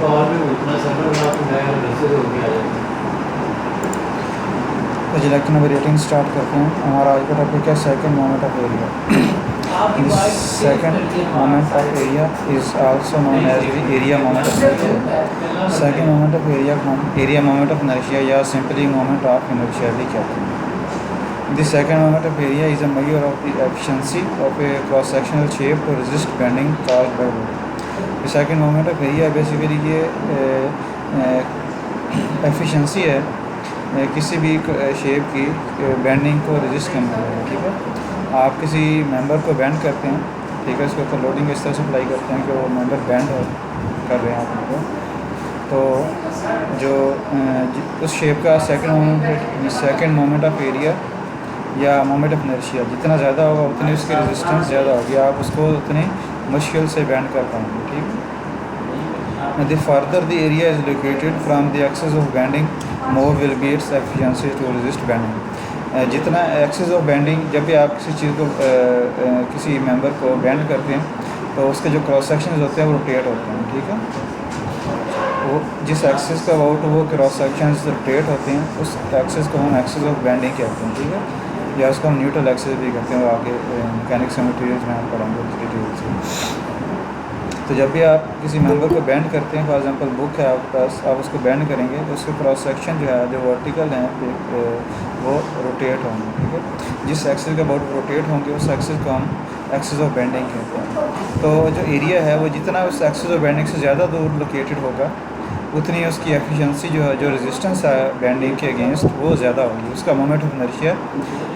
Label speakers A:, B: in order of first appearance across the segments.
A: और भी उतना सर्कल में आपको नया मैसेज हो गया है।
B: तो लेक्चर नंबर 18 स्टार्ट करते हैं। हमारा आज का टॉपिक है second moment of area. This second moment of area is also known as the area moment of inertia. Second moment of area को हम एरिया मोमेंट ऑफ इनर्शिया या सिंपली मोमेंट ऑफ इनर्शिया भी कहते हैं। The second moment of area is a measure of the efficiency of a cross sectional shape to resist bending caused by load. Second moment of area basically ये efficiency है किसी भी shape की bending को resist करने में। ठीक है, आप किसी मेंबर को बेंड करते हैं, ठीक है, इसके ऊपर लोडिंग इस तरह से अप्लाई करते हैं कि वो मेंबर बेंड कर रहे हैं आप उनको, तो जो उस शेप का सेकंड मोमेंट ऑफ एरिया या मोमेंट ऑफ इनर्शिया जितना ज़्यादा होगा उतनी उसकी रेजिस्टेंस ज़्यादा होगी, आप उसको उतनी मुश्किल से बेंड कर पाएंगे। ठीक है, the further the area is located from the axis of bending more will be its efficiency to resist bending. जितना एक्सेस ऑफ बेंडिंग, जब भी आप किसी चीज़ को किसी मेंबर को बेंड करते हैं तो उसके जो क्रॉस सेक्शंस होते हैं वो रोटेट होते हैं। ठीक है, वो जिस एक्सेस का अबाउट वो क्रॉस सेक्शंस रोटेट होते हैं उस एक्सेस को हम एक्सेस ऑफ बेंडिंग कहते हैं। ठीक है, या उसको हम न्यूट्रल एक्सेस भी कहते हैं, वो आगे मैकेनिक्स एंड मटेरियल्स में हम पढ़ेंगे डिटेल से। तो जब भी आप किसी मेंबर को बेंड करते हैं, फॉर एग्जांपल बुक है आपके पास, आप उसको बेंड करेंगे तो उसके क्रॉस सेक्शन जो है जो वर्टिकल हैं वो रोटेट होंगे। ठीक है, जिस एक्सेस के अबाउट रोटेट होंगे उस एक्सेस को हम एक्सेस ऑफ बेंडिंग कहते हैं। तो जो एरिया है वो जितना उस एक्सेस ऑफ बेंडिंग से ज़्यादा दूर लोकेटेड होगा उतनी उसकी एफिशिएंसी जो है, जो रेजिस्टेंस है बेंडिंग के अगेंस्ट, वो ज़्यादा होगी, उसका मोमेंट ऑफ इनर्शिया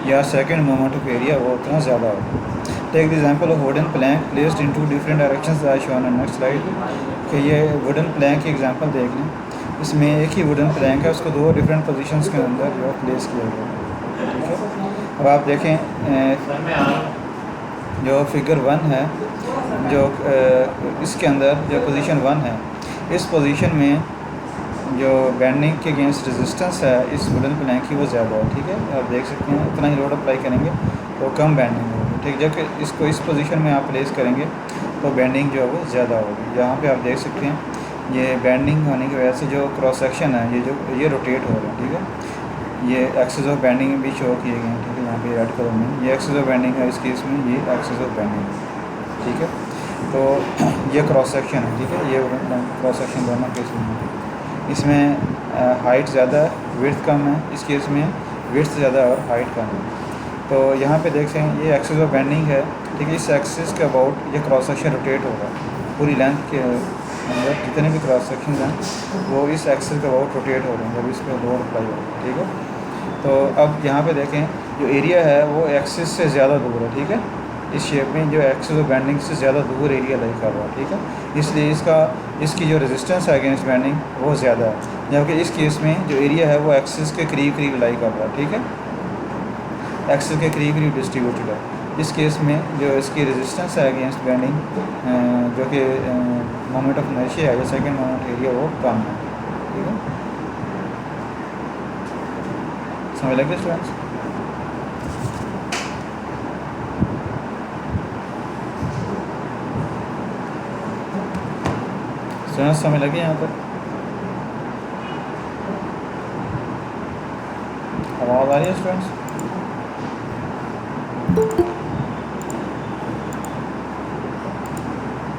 B: या सेकंड मोमेंट ऑफ एरिया वो उतना ज़्यादा होगा। Take the example of wooden plank placed in 2 different directions as shown on next slide. कि ये वुडन प्लैंक की एग्जांपल देख लें, इसमें एक ही वुडन प्लैंक है, उसको 2 डिफरेंट पोजीशंस के अंदर जो है प्लेस किया गया है। ठीक है, अब आप देखें जो फिगर 1 है, जो इसके अंदर जो पोजीशन 1 है, इस पोजीशन में जो बेंडिंग के अगेंस्ट रेजिस्टेंस है इस वुडन प्लैंक की वो ज़्यादा है। ठीक है, आप देख सकते हैं इतना ही लोड अप्लाई करेंगे तो कम बेंडिंग होगी। ठीक, जबकि इसको इस पोजीशन में आप प्लेस करेंगे तो बेंडिंग जो है वो ज़्यादा होगी। यहाँ पे आप देख सकते हैं ये बेंडिंग होने की वजह से जो क्रॉस सेक्शन है ये रोटेट हो रहे हैं। ठीक है, ये एक्सेस ऑफ बेंडिंग भी शो किए गए हैं। ठीक है, यहाँ पे रेड कलर में ये एक्सेस ऑफ बेंडिंग है, इस केस में ये एक्सेस ऑफ बेंडिंग है। ठीक है, तो ये क्रॉस सेक्शन है। ठीक है, ये क्रॉस सेक्शन दोनों केस में इसमें हाइट ज़्यादा है, विड्थ कम है, इस केस में विड्थ ज़्यादा है और हाइट कम है। तो यहाँ पे देख सकते हैं ये एक्सेस ऑफ बेंडिंग है। ठीक है, इस एक्सेस के अबाउट ये क्रॉस सेक्शन रोटेट होगा, पूरी लेंथ के अंदर जितने भी क्रॉस सेक्शन हैं वो इस एक्सेस के अबाउट रोटेट हो रहे हैं जब इस पर लोड अप्लाई होगा। ठीक है, तो अब यहाँ पे देखें जो एरिया है वो एक्सेस से ज़्यादा दूर है। ठीक है, इस शेप में जो एक्सेस ऑफ बेंडिंग से ज़्यादा दूर एरिया लाई कर रहा है। ठीक है, इसलिए इसकी जो रेजिस्टेंस है अगेंस्ट बेंडिंग वो ज़्यादा है, जबकि इस केस में जो एरिया है वो एक्सेस के करीब लाई कर रहा है। ठीक है, एक्सेस के करीब डिस्ट्रीब्यूटेड है। इस केस में जो इसकी रेजिस्टेंस है अगेंस्ट बेंडिंग जो कि मोमेंट ऑफ इनर्शिया है या सेकंड मोमेंट एरिया वो कम है। ठीक है, समझ लगे स्टूडेंट्स? स्टूडेंट्स समझ लगे यहाँ पर? आवाज़ आ रही है स्टूडेंट्स?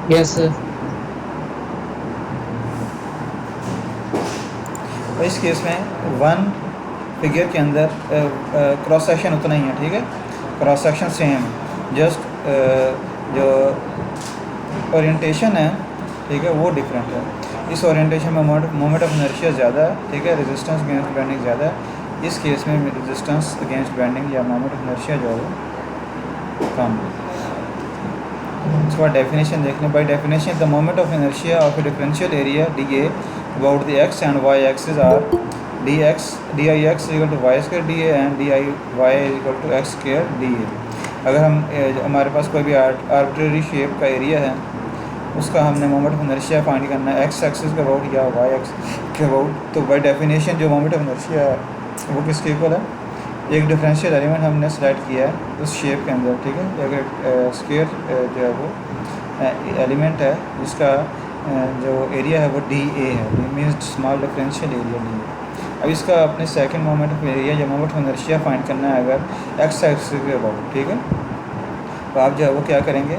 C: Yes sir.
B: तो इस केस में 1 फिगर के अंदर क्रॉस सेक्शन उतना ही है। ठीक है, क्रॉस सेक्शन सेम, जस्ट जो ओरिएंटेशन है, ठीक है, वो डिफरेंट है। इस ओरिएंटेशन में मोमेंट ऑफ इनर्शिया ज़्यादा है। ठीक है, रेजिस्टेंस अगेंस्ट बेंडिंग ज़्यादा है, इस केस में रेजिस्टेंस अगेंस्ट बेंडिंग या मोमेंट ऑफ इनर्शिया जो है कम है। इसके बाद डेफिनेशन देख लें। By definition the moment of inertia of a differential area D A about the X and Y axis are D I X equal to Y square D A and D I Y equal to X square D A. अगर हम हमारे पास कोई भी arbitrary shape का area है, उसका हमने moment of inertia find करना है एक्स एक्सिस के अबाउट या वाई एक्स के अबाउट, तो बाय डेफिनेशन जो मोमेंट ऑफ इनर्शिया है वो किसके इक्वल है, एक डिफरेंशियल एलिमेंट हमने सेलेक्ट किया है उस शेप के अंदर। ठीक है, अगर स्क्वायर जो है वो एलिमेंट है जिसका जो एरिया है वो डी ए है, D means small differential area D ए। अब इसका अपने सेकंड मोमेंट ऑफ एरिया या मोमेंट ऑफ इनर्शिया फाइंड करना है अगर एक्स एक्सिस के अबाउट, ठीक है। तो आप जो है वो क्या करेंगे,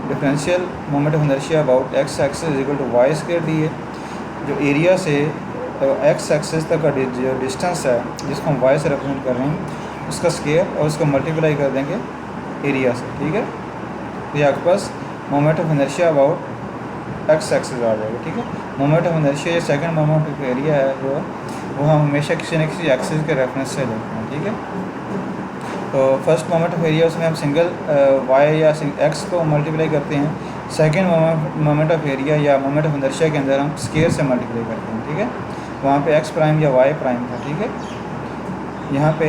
B: differential moment of inertia about X axis is equal to Y square D A. जो एरिया से एक्स एक्सिस तक का जो डिस्टेंस है जिसको हम वाई से रिप्रेजेंट कर रहे हैं उसका स्क्वायर और उसको मल्टीप्लाई कर देंगे एरिया से, ठीक है। तो ये आपके पास moment of inertia about X axis आ जाएगा, ठीक है। मोमेंट ऑफ इनर्शिया या सेकंड मोमेंट ऑफ एरिया है जो वो हम हमेशा किसी न किसी एक्सिस के रेफरेंस से लेते हैं, ठीक है। तो फर्स्ट मोमेंट ऑफ एरिया उसमें हम सिंगल वाई या एक्स को मल्टीप्लाई करते हैं। सेकंड मोमेंट ऑफ एरिया या मोमेंट ऑफ इनर्शिया के अंदर हम स्क्वायर से मल्टीप्लाई करते हैं, ठीक है। वहाँ पे एक्स प्राइम या वाई प्राइम था, ठीक है। यहाँ पे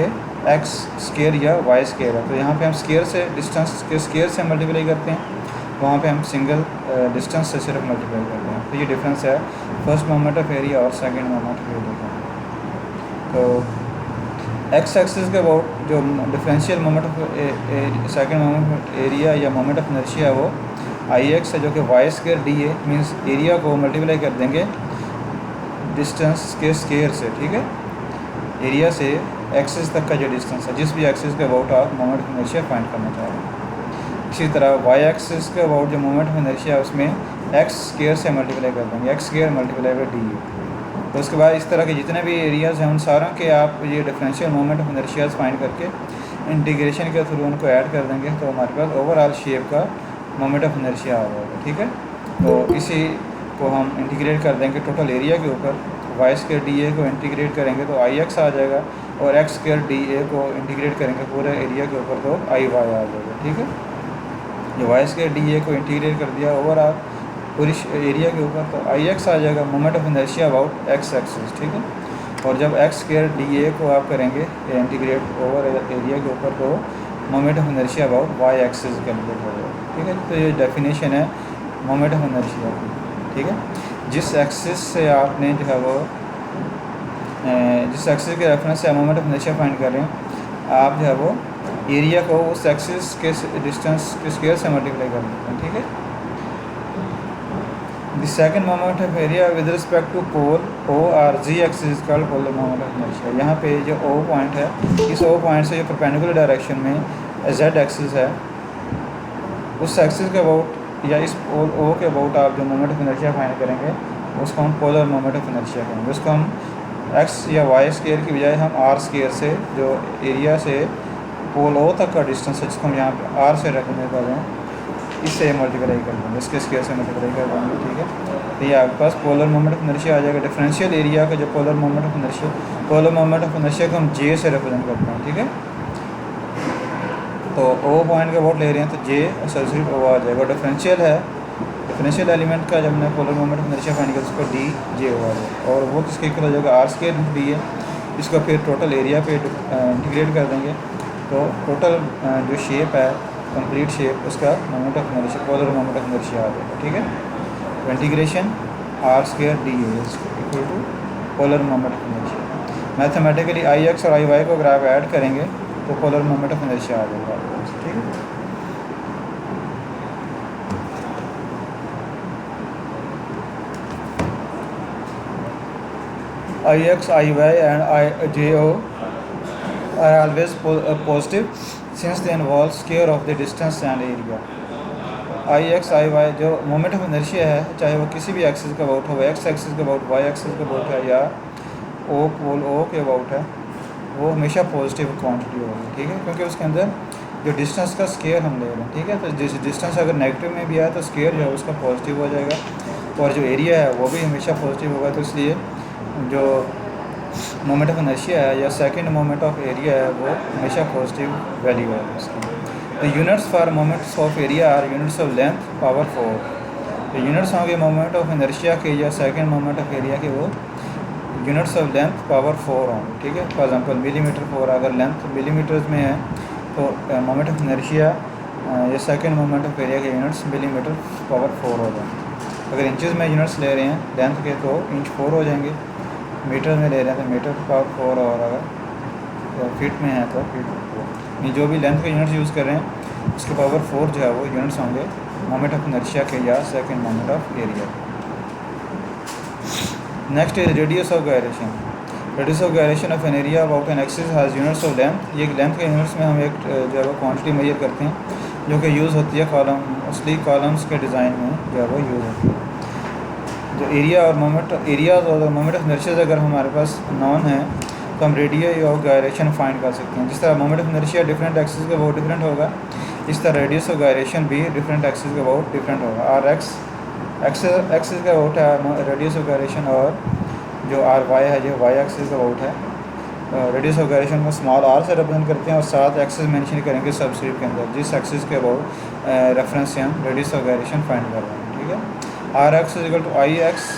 B: एक्स स्क्वायर या वाई स्क्वायर है, तो यहाँ पे हम स्क्वायर से डिस्टेंस के स्क्वायर से मल्टीप्लाई करते हैं, वहाँ पे हम सिंगल डिस्टेंस से सिर्फ मल्टीप्लाई करते हैं। तो ये डिफरेंस है फर्स्ट मोमेंट ऑफ एरिया और सेकंड मोमेंट ऑफ एरिया का। तो एक्स एक्सिस के अबाउट जो differential moment of second moment of area या मोमेंट ऑफ इनर्शिया वो आई एक्स है, जो कि Y square D A means area को मल्टीप्लाई कर देंगे डिस्टेंस के स्क्वायर से, ठीक है। एरिया से एक्सिस तक का जो डिस्टेंस है जिस भी एक्सिस के अबाउट आप मोमेंट ऑफ इनर्शिया फाइंड करना चाह रहे हैं। इसी तरह वाई एक्सिस के अबाउट जो मोमेंट ऑफ इनर्शिया है उसमें एक्स स्क्वायर से मल्टीप्लाई कर देंगे, x square multiply by D A. तो उसके बाद इस तरह के जितने भी एरियाज़ हैं उन सारों के आप ये differential moment of inertias find करके इंटीग्रेशन के थ्रू उनको ऐड कर देंगे तो हमारे पास ओवरऑल शेप का मोमेंट ऑफ इनर्शिया आ जाएगा, ठीक है। तो इसी को हम इंटीग्रेट कर देंगे टोटल एरिया के ऊपर, वाई स्क्वायर डी ए को इंटीग्रेट करेंगे तो आई एक्स आ जाएगा, और एक्स स्क्वायर डी ए को इंटीग्रेट करेंगे पूरे एरिया के ऊपर तो आई वाई आ जाएगा, ठीक है। ये वाई स्क्वायर डी ए को इंटीग्रेट कर दिया ओवरऑल पूरी एरिया के ऊपर तो आई एक्स आ जाएगा moment of inertia about X axis, ठीक है। और जब एक्स स्क्वायर डी ए को आप करेंगे इंटीग्रेट ओवर एरिया के ऊपर तो moment of inertia about Y axis calculate हो जाएगा, ठीक है। तो ये डेफिनेशन है मोमेंट ऑफ इनर्शिया की, ठीक है। जिस एक्सिस से आपने जो है वो जिस एक्सिस के रेफरेंस से मोमेंट ऑफ इनर्शिया फाइंड कर रहे हैं आप जो है वो एरिया को उस एक्सिस के डिस्टेंस के स्क्वायर से मल्टीप्लाई कर देते हैं, ठीक है। The second moment of area with respect to pole O or Z axis is called polar moment of inertia. यहाँ पे जो ओ पॉइंट है इस ओ पॉइंट से जो परपेंडिकुलर डायरेक्शन में जेड एक्सिस है उस एक्सिस के अबाउट या इस ओ के अबाउट आप जो मोमेंट ऑफ इनर्शिया फाइंड करेंगे उसको हम पोलर मोमेंट ऑफ इनर्शिया करेंगे। उसको हम एक्स या वाई स्क्वायर की बजाय हम आर स्क्वायर से जो एरिया से पोल ओ तक का डिस्टेंस है जिसको हम यहाँ पे आर से रखने कर रहे हैं इससे मल्टीप्लाई कर देंगे, इसके स्क्वायर से मल्टीप्लाई कर देंगे, ठीक है। तो ये आपके पास पोलर मोमेंट ऑफ इनर्शिया आ जाएगा। डिफरेंशियल एरिया का जो पोलर मोमेंट ऑफ इनर्शिया को हम जे से रिप्रेजेंट करते हैं, ठीक है। तो ओ पॉइंट का अबाउट ले रहे हैं तो जे एसोसिएट ओ आ जाएगा। डिफरेंशियल है, डिफरेंशियल एलिमेंट का जब हमने polar moment of inertia find किया उसको डी जे ओ आ जाएगा और वो किसके इक्वल हो जाएगा आर स्क्वायर डी है। इसको फिर टोटल एरिया पे इंटीग्रेट कर देंगे तो टोटल जो शेप है कंप्लीट शेप उसका moment of inertia polar moment of inertia आ जाएगा, ठीक है। तो integration R square D is equal to polar moment of inertia. Mathematically I X और आई वाई को अगर आप ऐड करेंगे तो पोलर मोमेंट ऑफ इनर्शिया आ जाएगा, ठीक है। I X I Y and I J O are always positive since they involve square of the distance and area. I X I Y जो मोमेंट ऑफ इनर्शिया है चाहे वो किसी भी एक्सिस का अबाउट हो, एक्स एक्सिस का about Y axis का अबाउट है या ओ पोल ओ के अबाउट है वो हमेशा पॉजिटिव क्वांटिटी होगी, ठीक है। क्योंकि उसके अंदर जो डिस्टेंस का स्क्वायर हम ले रहे हैं, ठीक है। तो जिस डिस्टेंस अगर नेगेटिव में भी आए तो स्क्वायर जो है उसका पॉजिटिव हो जाएगा और जो एरिया है वो भी हमेशा पॉजिटिव होगा। तो इसलिए जो मोमेंट ऑफ इनर्शिया है या सेकंड मोमेंट ऑफ एरिया है वो हमेशा पॉजिटिव वैल्यू है उसकी। The units for moments of area are units of length power 4। तो यूनिट्स होंगे मोमेंट ऑफ इनर्शिया के या सेकंड मोमेंट ऑफ एरिया के वो यूनिट्स ऑफ लेंथ पावर 4 होंगे, ठीक है। फॉर एग्जांपल मिलीमीटर 4 अगर लेंथ मिलीमीटर्स में है तो मोमेंट ऑफ इनर्शिया या सेकंड मोमेंट ऑफ एरिया के यूनिट्स मिलीमीटर पावर 4 हो जाएंगे। अगर इंचज़ में यूनिट्स ले रहे हैं लेंथ के तो इंच 4 हो जाएंगे, मीटर में ले रहे हैं तो मीटर पावर 4 और अगर फीट में है तो फीट 4। ये जो भी लेंथ के यूनिट्स यूज़ कर रहे हैं उसके पावर 4 जो है वो यूनिट्स होंगे मोमेंट ऑफ इनर्शिया के या second moment of area. Next is radius of gyration. Radius of gyration of an area about an axis has units of length. ये लेंथ के यूनिट्स में हम एक जो है वो क्वान्टिटी मेजर करते हैं जो कि यूज़ होती है कॉलम, मोस्टली कॉलम्स के डिज़ाइन में जो है वो यूज़ होती है। जो एरिया और मोमेंट, एरियाज और मोमेंट ऑफ इनर्शिया अगर हमारे पास नॉन है तो हम रेडियस ऑफ गायरेशन फाइंड कर सकते हैं। जिस तरह moment of inertia different axis का बहुत डिफरेंट होगा, इस तरह रेडियस ऑफ गायरेशन भी डिफरेंट एक्सिस का बहुत डिफरेंट होगा। आर एक्स एक्सिस का बहुत है रेडियस ऑफ गायरेशन, और जो आर वाई है जो वाई एक्सिस का बहुत है। रेडियस ऑफ गायरेशन को स्मॉल आर से रिप्रेजेंट करते हैं और साथ एक्सिस मेंशन करेंगे सबस्क्रिप्ट के अंदर, जिस एक्सिस के अबाउट रेफरेंस से हम रेडियस ऑफ गायरेशन फाइंड कर रहे हैं। ठीक है, R X equal to I X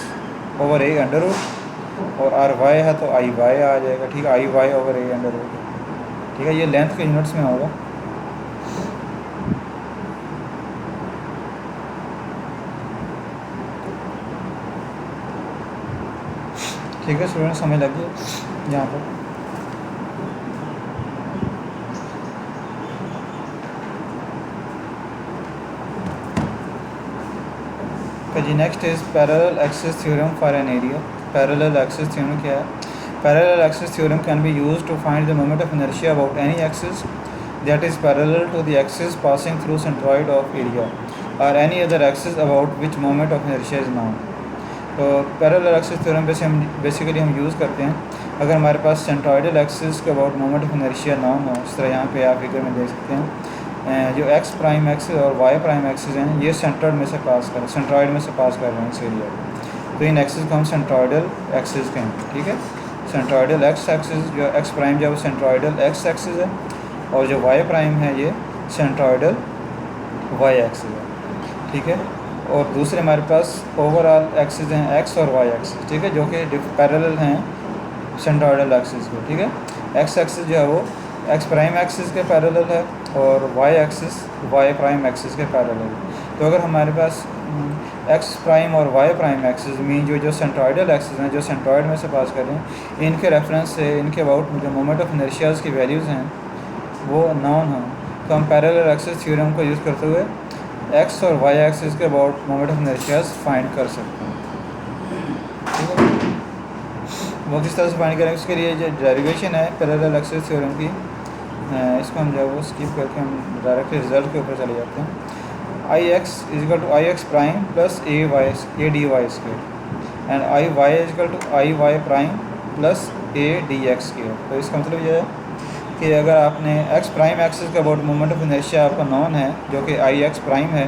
B: over A under root, और आर वाई है तो आई वाई आ जाएगा। ठीक है, I Y over A under root. ठीक है, ये लेंथ के यूनिट्स में होगा। ठीक है स्टूडेंट, समझ लगी यहाँ पर। जी next is parallel axis theorem for an area. Parallel axis theorem क्या है? Parallel axis theorem can be used to find the moment of inertia about any axis that is parallel to the axis passing through centroid of area और any other axis about which moment of inertia is known. तो parallel axis theorem basically हम use करते हैं अगर हमारे पास centroidal axis के about moment of inertia known हो। इस तरह यहाँ पे आप फिगर में देख सकते हैं जो एक्स प्राइम एक्सिस और वाई प्राइम एक्सिस हैं ये सेंट्रॉइड में से पास कर सेंट्रॉइड में से पास कर रहे हैं इस एरिया को, तो इन एक्सिस को हम सेंट्रॉइडल एक्सिस कहेंगे। ठीक है, सेंट्रॉइडल एक्स एक्सिस जो एक्स प्राइम जो है वो सेंट्रॉइडल एक्स एक्सिस है, और जो वाई प्राइम है ये सेंट्रॉइडल वाई एक्सिस है। ठीक है, और दूसरे हमारे पास ओवरऑल एक्सिस हैं एक्स और वाई एक्सिस। ठीक है, जो कि पैरेलल हैं सेंट्रॉइडल एक्सिस को। ठीक है, एक्स एक्सिस जो है वो एक्स प्राइम एक्सिस के पैरेलल है और Y axis Y prime axis के पैरेलल है। तो अगर हमारे पास एक्स प्राइम और वाई प्राइम एक्सिस मीन जो सेंट्रॉइडल एक्सिस हैं जो सेंट्रॉइड में से पास कर रहे हैं, इनके रेफरेंस से इनके अबाउट जो मोमेंट ऑफ इनर्शियाज की वैल्यूज़ हैं वो नॉन हों, तो हम पैरेलल एक्सिस थ्योरम को यूज़ करते हुए एक्स और वाई एक्सिस के about moment of inertias find कर सकते हैं। ठीक है, वो किस तरह से फाइंड करेंगे उसके लिए जो डेरिवेशन है पैरेलल एक्सिस थ्योरम की, इसको हम जो है वो स्किप करके हम डायरेक्टली रिजल्ट के ऊपर चले जाते हैं। I X is equal to I X prime plus A D Y square and I Y is equal to I Y prime plus A D X square. तो इसका मतलब ये है कि अगर आपने एक्स प्राइम एक्सिस का अबाउट मोमेंट ऑफ इनर्शिया आपका नॉन है जो कि आई एक्स प्राइम है।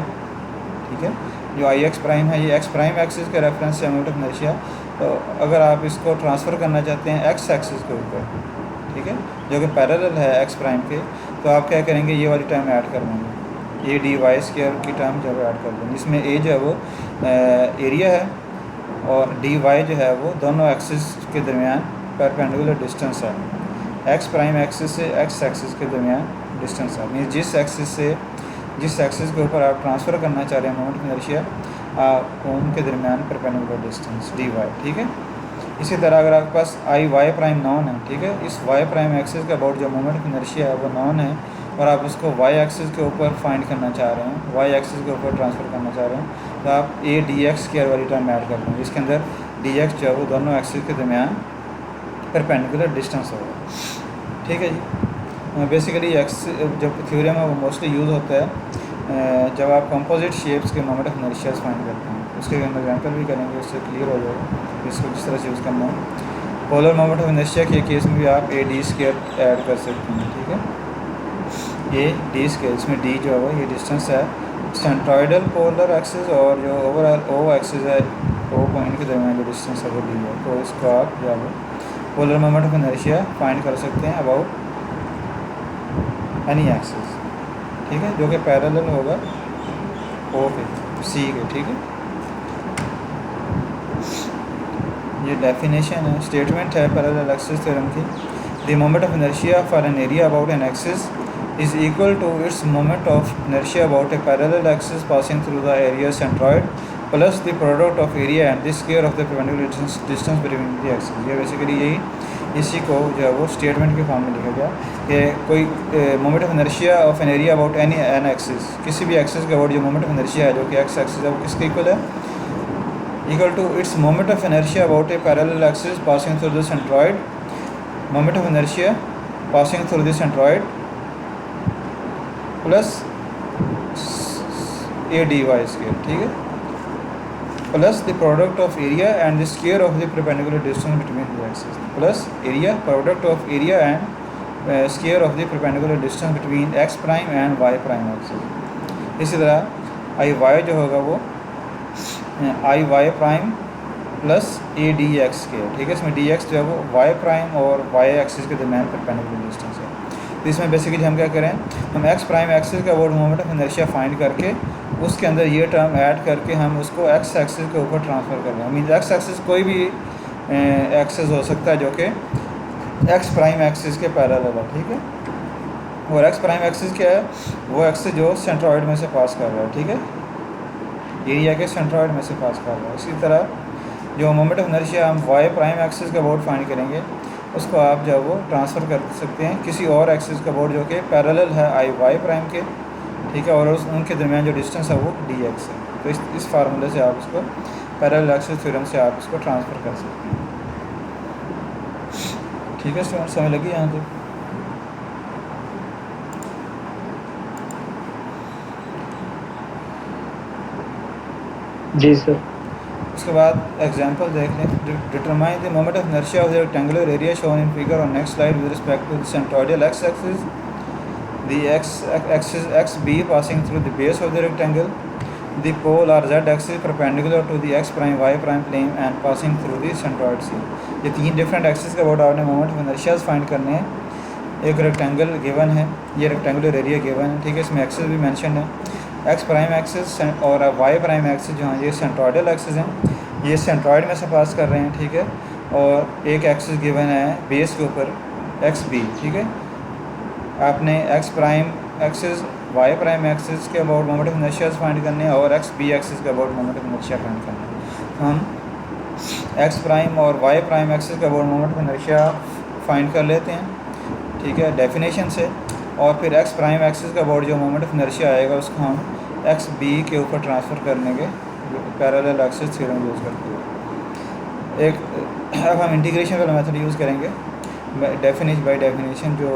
B: ठीक है, जो आई एक्स प्राइम है ये एक्स प्राइम एक्सिस के रेफरेंस से मोमेंट ऑफ इनर्शिया, तो अगर आप इसको ट्रांसफ़र करना चाहते हैं एक्स एक्सिस के ऊपर, ठीक है, जो कि पैरेलल है एक्स प्राइम के, तो आप क्या करेंगे ये वाली टर्म ऐड कर देंगे, ए डी वाई स्क्वायर की टर्म जो है ऐड कर देंगे। इसमें ए जो है वो एरिया है और डी वाई जो है वो दोनों एक्सिस के दरमियान परपेंडिकुलर डिस्टेंस है। एक्स प्राइम एक्सिस से एक्स एक्सिस के दरमियान डिस्टेंस है, मीन जिस एक्सिस के ऊपर आप ट्रांसफ़र करना चाह रहे हैं मोमेंट ऑफ इनर्शिया उनके दरमियान परपेंडिकुलर डिस्टेंस डी वाई। ठीक है, इसी तरह अगर आपके पास आई वाई प्राइम नॉन है, ठीक है, इस वाई प्राइम एक्सिस का अबाउट जो मोमेंट ऑफ इनर्शिया है वो नॉन है और आप उसको वाई एक्सिस के ऊपर फाइंड करना चाह रहे हैं, वाई एक्सिस के ऊपर ट्रांसफ़र करना चाह रहे हैं, तो आप ए डी एक्स स्क्वायर वाली टर्म ऐड कर देंगे। इसके अंदर डी एक्स जो है वो दोनों एक्सिस के दरमियान परपेंडिकुलर डिस्टेंस होगा। ठीक है जी, बेसिकली एक्स जो थ्योरम है वो मोस्टली यूज़ होता है जब आप कंपोजिट शेप्स के मोमेंट ऑफ इनर्शियाज फाइंड करते हैं। उसके एग्जाम्पल भी करेंगे, उससे क्लियर हो जाएगा इसको किस तरह से यूज़ करना है। पोलर मोमेंट ऑफ इनर्शिया के केस में भी आप ए डी स्क्वायर ऐड कर सकते हैं। ठीक है, ए डी स्क्वायर, इसमें डी जो है वो ये डिस्टेंस है सेंट्रॉइडल पोलर एक्सिस और जो ओवरऑल ओ एक्सिस है ओ पॉइंट के दरमियान जो डिस्टेंस है वो डी है। तो इसको आप जो है polar moment of inertia find कर सकते हैं अबाउट एनी एक्सिस। ठीक है, जो कि पैरेलल होगा ओ के सी के। ठीक है, ये डेफिनेशन है, स्टेटमेंट है पैरेलल एक्सिस थ्योरम की। The moment of inertia for an area about an axis is equal to its moment of inertia about a parallel axis passing through the area centroid plus the product of area and the square of the perpendicular distance between the axes। ये basically यही इसी को जो है वो statement के form में लिखा गया कि कोई moment of inertia of an area about any an axis, किसी भी एक्सिस के अबाउट जो मोमेंट ऑफ इनर्शिया है जो कि एक्स एक्सिस है वो किसके इक्वल है, equal to its moment of inertia about a parallel axis passing through the centroid, moment of inertia passing through the centroid plus A D Y square, ठीक है, plus the product of area and the square of the perpendicular distance between the axis, plus area product of area and square of the perpendicular distance between X prime and Y prime axis. इसी तरह I Y जो होगा वो I Y prime plus A D X square, ठीक है। इसमें D X जो है वो वाई प्राइम और वाई एक्सिस के दरमियान परपेंडिकुलर डिस्टेंस है। तो इसमें बेसिकली हम क्या करें, हम एक्स प्राइम एक्सिस का about moment of inertia find करके उसके अंदर ये टर्म ऐड करके हम उसको एक्स एक्सिस के ऊपर ट्रांसफ़र कर रहे हैं। मीन एक्स एक्सिस कोई भी एक्सिस हो सकता है जो कि एक्स प्राइम एक्सिस के पैरेलल है, ठीक है। और एक्स प्राइम एक्सिस क्या है, वो एक्सिस जो सेंट्रॉइड में से पास कर रहा है, ठीक है, एरिया के सेंट्रॉइड में से पास कर रहा है। इसी तरह जो मोमेंट ऑफ इनर्शिया हम वाई प्राइम एक्सिस का अबाउट फाइंड करेंगे उसको आप जो वो ट्रांसफ़र कर सकते हैं किसी और एक्सिस का अबाउट जो कि पैरेलल है आई वाई प्राइम के, ठीक है, और उनके दरमियान जो डिस्टेंस है वो डी एक्स है। तो इस फार्मूले से आप इसको पैरेलल एक्सिस थ्योरम से आप इसको ट्रांसफ़र कर सकते हैं, ठीक है। समझ लगी यहाँ पे?
C: जी सर।
B: उसके बाद एग्जांपल देख लें। Determine the moment of inertia of the rectangular area shown in figure on next slide with respect to the centroidal X axis, the axis X B passing through the base of the rectangle, the polar Z axis perpendicular to the X prime Y prime plane and passing through the centroid C. ये तीन different axis के about आपने moment of inertias find करने हैं। एक rectangle given है, ये rectangular area given है, ठीक है, इसमें एक्सिस भी मेंशन है, एक्स प्राइम एक्सिस और वाई प्राइम एक्सिस जो हैं ये सेंट्रॉइडल एक्सिस हैं, ये सेंट्रॉइड में से पास कर रहे हैं, ठीक है। और एक एक्सिस गिवन है बेस के ऊपर एक्स बी, ठीक है। आपने X prime axis Y prime axis के about moment of inertias find करने हैं और एक्स बी एक्सिस के about moment of inertia find करना है। तो हम एक्स प्राइम और वाई प्राइम एक्सिस के about moment of inertia find कर लेते हैं, ठीक है, डेफिनेशन से। और फिर एक्स प्राइम एक्सिस का अबाउट जो मोमेंट ऑफ इनर्शिया आएगा उसको हम एक्स बी के ऊपर ट्रांसफ़र करने के पैरेलल एक्सिस थ्योरम यूज़ करते हैं। एक अब हम इंटीग्रेशन वाला मेथड यूज़ करेंगे, बाय डेफिनेशन जो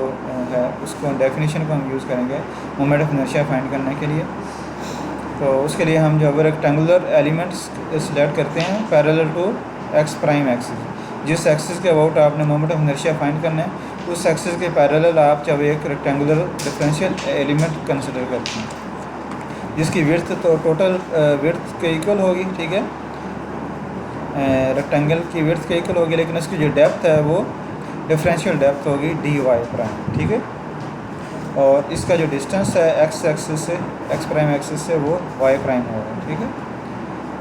B: है उसको डेफिनेशन को हम यूज़ करेंगे मोमेंट ऑफ इनर्शिया फाइंड करने के लिए। तो उसके लिए हम जो रेक्टेंगुलर एलिमेंट्स सिलेक्ट करते हैं parallel to X prime axis, जिस एक्सिस के अबाउट आपने मोमेंट ऑफ इनर्शिया फाइंड करना है उस एक्सिस के पैरेलल आप जब एक रेक्टेंगुलर डिफरेंशियल एलिमेंट कंसिडर करते हैं जिसकी विड्थ तो टोटल विड्थ के इक्वल होगी, ठीक है, रेक्टेंगल की विड्थ के इक्वल होगी, लेकिन उसकी जो डेप्थ है वो डिफरेंशियल डेप्थ होगी डी वाई प्राइम, ठीक है। और इसका जो डिस्टेंस है एक्स एक्सिस से एक्स प्राइम एक्सिस से वो वाई प्राइम होगा, ठीक है।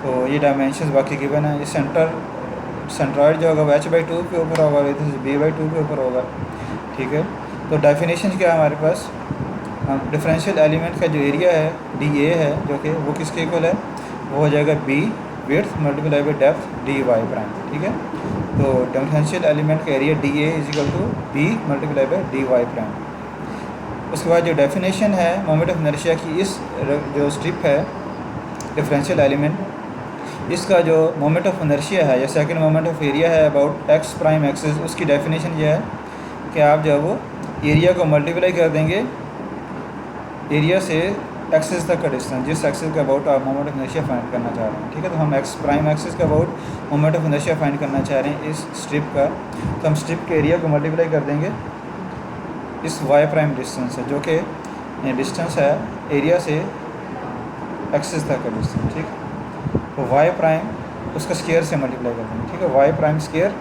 B: तो ये डायमेंशंस बाकी गिवन है। ये सेंट्रॉइड जो होगा वो h/2 के ऊपर होगा, इधर से b/2 के ऊपर होगा, ठीक है। तो डेफिनेशन क्या है हमारे पास, डिफरेंशियल एलिमेंट का जो एरिया है DA है जो कि वो किसके इक्वल है, वो हो जाएगा b width multiply by depth dy prime, ठीक है। तो डिफरेंशियल एलिमेंट का area DA is equal to b multiply by dy prime. उसके बाद जो डेफिनेशन है मोमेंट ऑफ इनर्शिया की, इस जो स्ट्रिप है डिफरेंशियल एलिमेंट, इसका जो मोमेंट ऑफ इनर्शिया है या सेकंड मोमेंट ऑफ एरिया है अबाउट एक्स प्राइम एक्सिस, उसकी डेफिनेशन ये है कि आप जो है वो एरिया को मल्टीप्लाई कर देंगे एरिया से एक्सिस तक का डिस्टेंस, जिस एक्सिस का अबाउट आप मोमेंट ऑफ इनर्शिया फाइंड करना चाह रहे हैं, ठीक है। तो हम एक्स प्राइम एक्सिस का about moment of inertia find करना चाह रहे हैं इस स्ट्रिप का, तो हम स्ट्रिप के एरिया को मल्टीप्लाई कर देंगे इस वाई प्राइम डिस्टेंस है जो कि डिस्टेंस है एरिया से एक्सिस तक का डिस्टेंस, ठीक है। तो वाई प्राइम उसका स्केयर से मल्टीप्लाई कर देंगे, ठीक है, वाई प्राइम स्केयर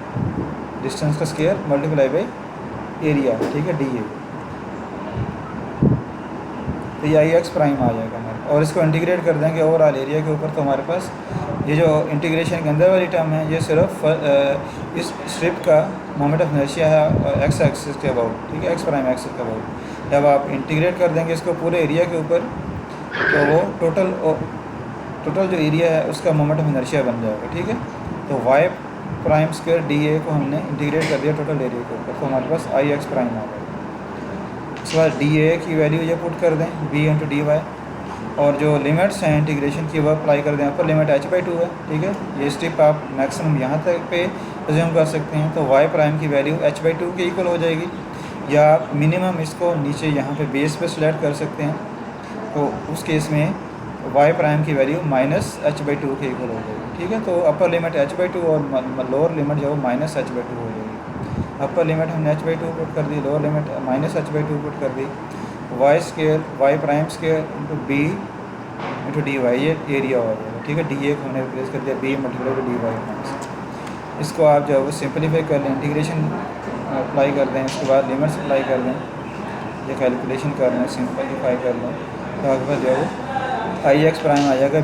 B: डिस्टेंस का स्केयर मल्टीप्लाई बाई एरिया, ठीक है, DA। तो ये एक्स प्राइम आ जाएगा हमारे, और इसको इंटीग्रेट कर देंगे ओवरऑल एरिया के ऊपर। तो हमारे पास ये जो इंटीग्रेशन के अंदर वाली टर्म है ये सिर्फ इस स्ट्रिप का मोमेंट ऑफ इनर्शिया है एक्स एक्सिस के अबाउट, ठीक है, एक्स प्राइम एक्सिस के अबाउट। जब आप इंटीग्रेट कर देंगे इसको पूरे एरिया के ऊपर तो वो टोटल जो एरिया है उसका मोमेंट ऑफ इनर्शिया बन जाएगा, ठीक है। तो वाई प्राइम स्क्वायर DA को हमने इंटीग्रेट कर दिया टोटल एरिया के ऊपर, तो हमारे पास IX प्राइम आ गया। उसके बाद DA की वैल्यू ये पुट कर दें B × DY, और जो लिमिट्स हैं इंटीग्रेशन की वो अप्लाई कर दें। अपर लिमिट h/2 है, ठीक है। ये स्टेप आप मैक्सिमम यहाँ तक पे अज्यूम कर सकते हैं। तो y प्राइम की वैल्यू h/2 के इक्वल हो जाएगी, या आप मिनिमम इसको नीचे यहाँ पे बेस पे सिलेक्ट कर सकते हैं। तो उस केस में y प्राइम की वैल्यू -h/2 के इक्वल हो जाएगी, ठीक है। तो अपर लिमिट h/2 और लोअर लिमिट जो है -h/2 हो जाएगी। अपर लिमिट हमने h/2 पुट कर दी, लोअर लिमिट -h/2 पुट कर दी। Y square Y prime square into B into D Y, ये एरिया हो जाएगा, ठीक है। डी ए को हमने रिप्लेस कर दिया B multiply D Y prime. इसको आप जो है वो सिंपलीफाई कर लें, इंटीग्रेशन अप्लाई कर दें, उसके बाद लिमिट्स अप्लाई कर दें, ये कैलकुलेशन कर लें, सिंपलीफाई कर लें, तो आपके पास जो है वो आई एक्स प्राइम आ जाएगा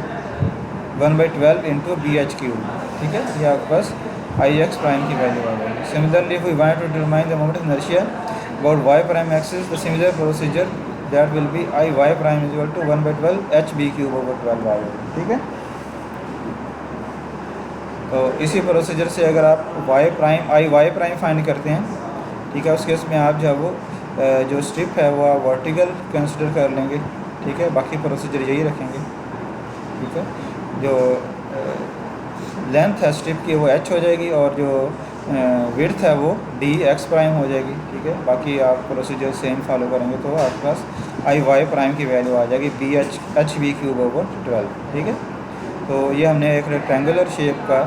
B: 1/12 इंटू बी एच क्यूब, ठीक है। ये आपके पास आई एक्स प्राइम की वैल्यू आ जाएगी। Similarly we want to determine the moment of inertia about y prime axis, the similar procedure that will be I y prime is equal to 1/12 h b cube over 12 आ जाएगा, ठीक है। तो इसी procedure से अगर आप y prime I y prime find करते हैं, ठीक है, उस केस में आप जो वो जो स्ट्रिप है वो आप वर्टिकल कंसिडर कर लेंगे, ठीक है। बाकी प्रोसीजर यही रखेंगे, ठीक है। जो लेंथ है स्ट्रिप की वो h हो जाएगी, और जो विड्थ है वो डी एक्स प्राइम हो जाएगी, ठीक है। बाकी आप प्रोसीजर सेम फॉलो करेंगे तो आपके पास आई वाई प्राइम की वैल्यू आ जाएगी B H B cube over 12, ठीक है। तो ये हमने एक रेक्टेंगुलर शेप का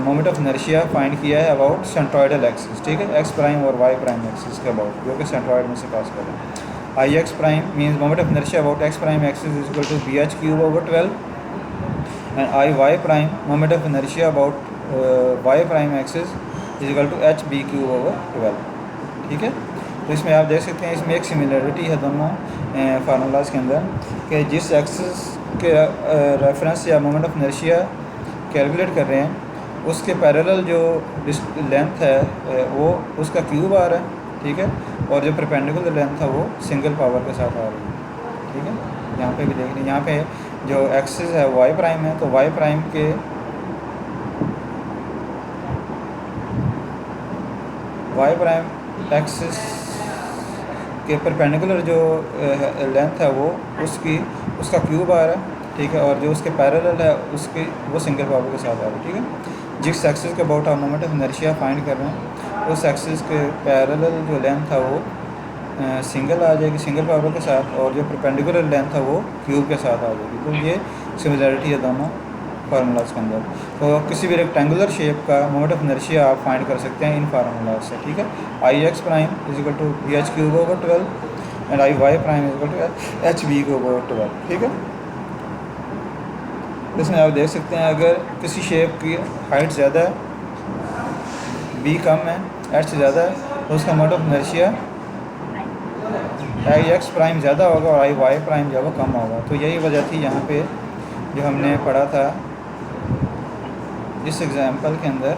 B: मोमेंट ऑफ इनर्शिया फाइंड किया है अबाउट सेंट्रॉयडल एक्सिस, ठीक है, एक्स प्राइम और वाई प्राइम एक्सिस के अबाउट, जो कि सेंट्रॉयड में से पास कर रहे हैं। I X prime means moment of inertia about X prime axis is equal to B H cube over 12, and I Y prime moment of inertia about Y prime axis is equal to H B cube over 12, ठीक है। तो इसमें आप देख सकते हैं इसमें एक सिमिलरिटी है दोनों फार्मूलाज के अंदर, कि जिस एक्सिस के रेफरेंस या मोमेंट ऑफ इनर्शिया कैलकुलेट कर रहे हैं उसके पैरेलल जो लेंथ है वो उसका क्यूब आ रहा है, ठीक है, और जो परपेंडिकुलर लेंथ है वो सिंगल पावर के साथ आ रही है, ठीक है। यहाँ पे भी देख लें, यहाँ पे जो एक्सिस है वाई प्राइम है, तो वाई प्राइम के वाई प्राइम एक्सिस के परपेंडिकुलर जो लेंथ है वो उसका क्यूब आ रहा है, ठीक है, और जो उसके पैरेलल है उसकी वो सिंगल पावर के साथ आ रहा है, ठीक है। जिस एक्सिस के अबाउट आप मोमेंट ऑफ इनर्शिया फाइंड कर रहे हैं उस एक्सिस के पैरेलल जो लेंथ है वो सिंगल आ जाएगी, सिंगल पावर के साथ, और जो परपेंडिकुलर लेंथ है वो क्यूब के साथ आ जाएगी। तो ये सिमिलरिटी है दोनों फार्मूलाज के अंदर। तो किसी भी रेक्टेंगुलर शेप का मोमेंट ऑफ इनर्शिया आप फाइंड कर सकते हैं इन फार्मूलाज से, ठीक है। I X prime is equal to B H cube over 12 and I Y prime is equal to H B cube over 12, ठीक है। इसमें आप देख सकते हैं अगर किसी शेप की हाइट ज़्यादा है, बी कम है, एच ज़्यादा है, तो उसका moment of inertia I X prime ज़्यादा होगा और आई वाई प्राइम जो है वो कम होगा। तो यही वजह थी यहाँ पे जो हमने पढ़ा था इस एग्ज़ाम्पल के अंदर,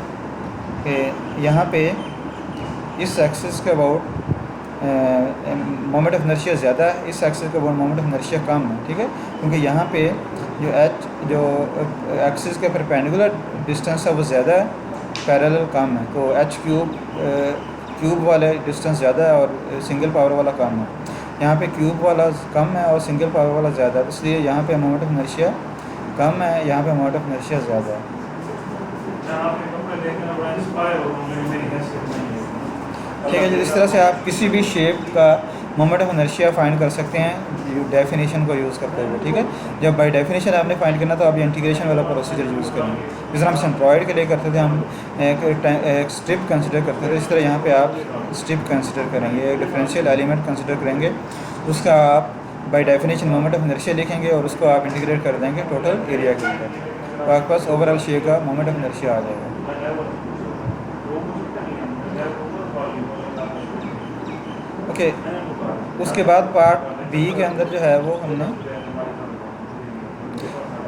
B: कि यहाँ पे इस एक्सिस के अबाउट मोमेंट ऑफ इनर्शिया ज़्यादा है, इस एक्सिस के अबाउट मोमेंट ऑफ इनर्शिया कम है, ठीक है। क्योंकि यहाँ पे जो एक्सिस के परपेंडिकुलर डिस्टेंस है वो ज़्यादा है, पैरेलल कम है, तो एच क्यूब वाले डिस्टेंस ज़्यादा है और सिंगल पावर वाला कम है। यहाँ पे क्यूब वाला कम है और सिंगल पावर वाला ज़्यादा है, इसलिए यहाँ पे मोमेंट ऑफ इनर्शिया कम है, यहाँ पे मोमेंट ऑफ इनर्शिया ज़्यादा है। ठीक है जी, इस तरह से आप किसी भी शेप का मोमेंट ऑफ इनर्शिया फाइंड कर सकते हैं डेफिनेशन को यूज़ करते हुए, ठीक है। जब बाय डेफिनेशन आपने फाइंड करना तो आप ये इंटीग्रेशन वाला प्रोसीजर यूज़ करेंगे। जिस तरह हम सेंट्रॉयड के लिए करते थे, हम एक स्ट्रिप कंसिडर करते थे, इस तरह यहाँ पे आप स्ट्रिप कंसिडर करेंगे, एक डिफरेंशियल एलिमेंट कंसिडर करेंगे, उसका आप by definition moment of inertia लिखेंगे और उसको आप इंटीग्रेट कर देंगे टोटल एरिया के ऊपर, तो आपके पास ओवरऑल शेप का मोमेंट ऑफ इनर्शिया आ जाएगा। ओके, उसके बाद पार्ट बी के अंदर जो है वो हमने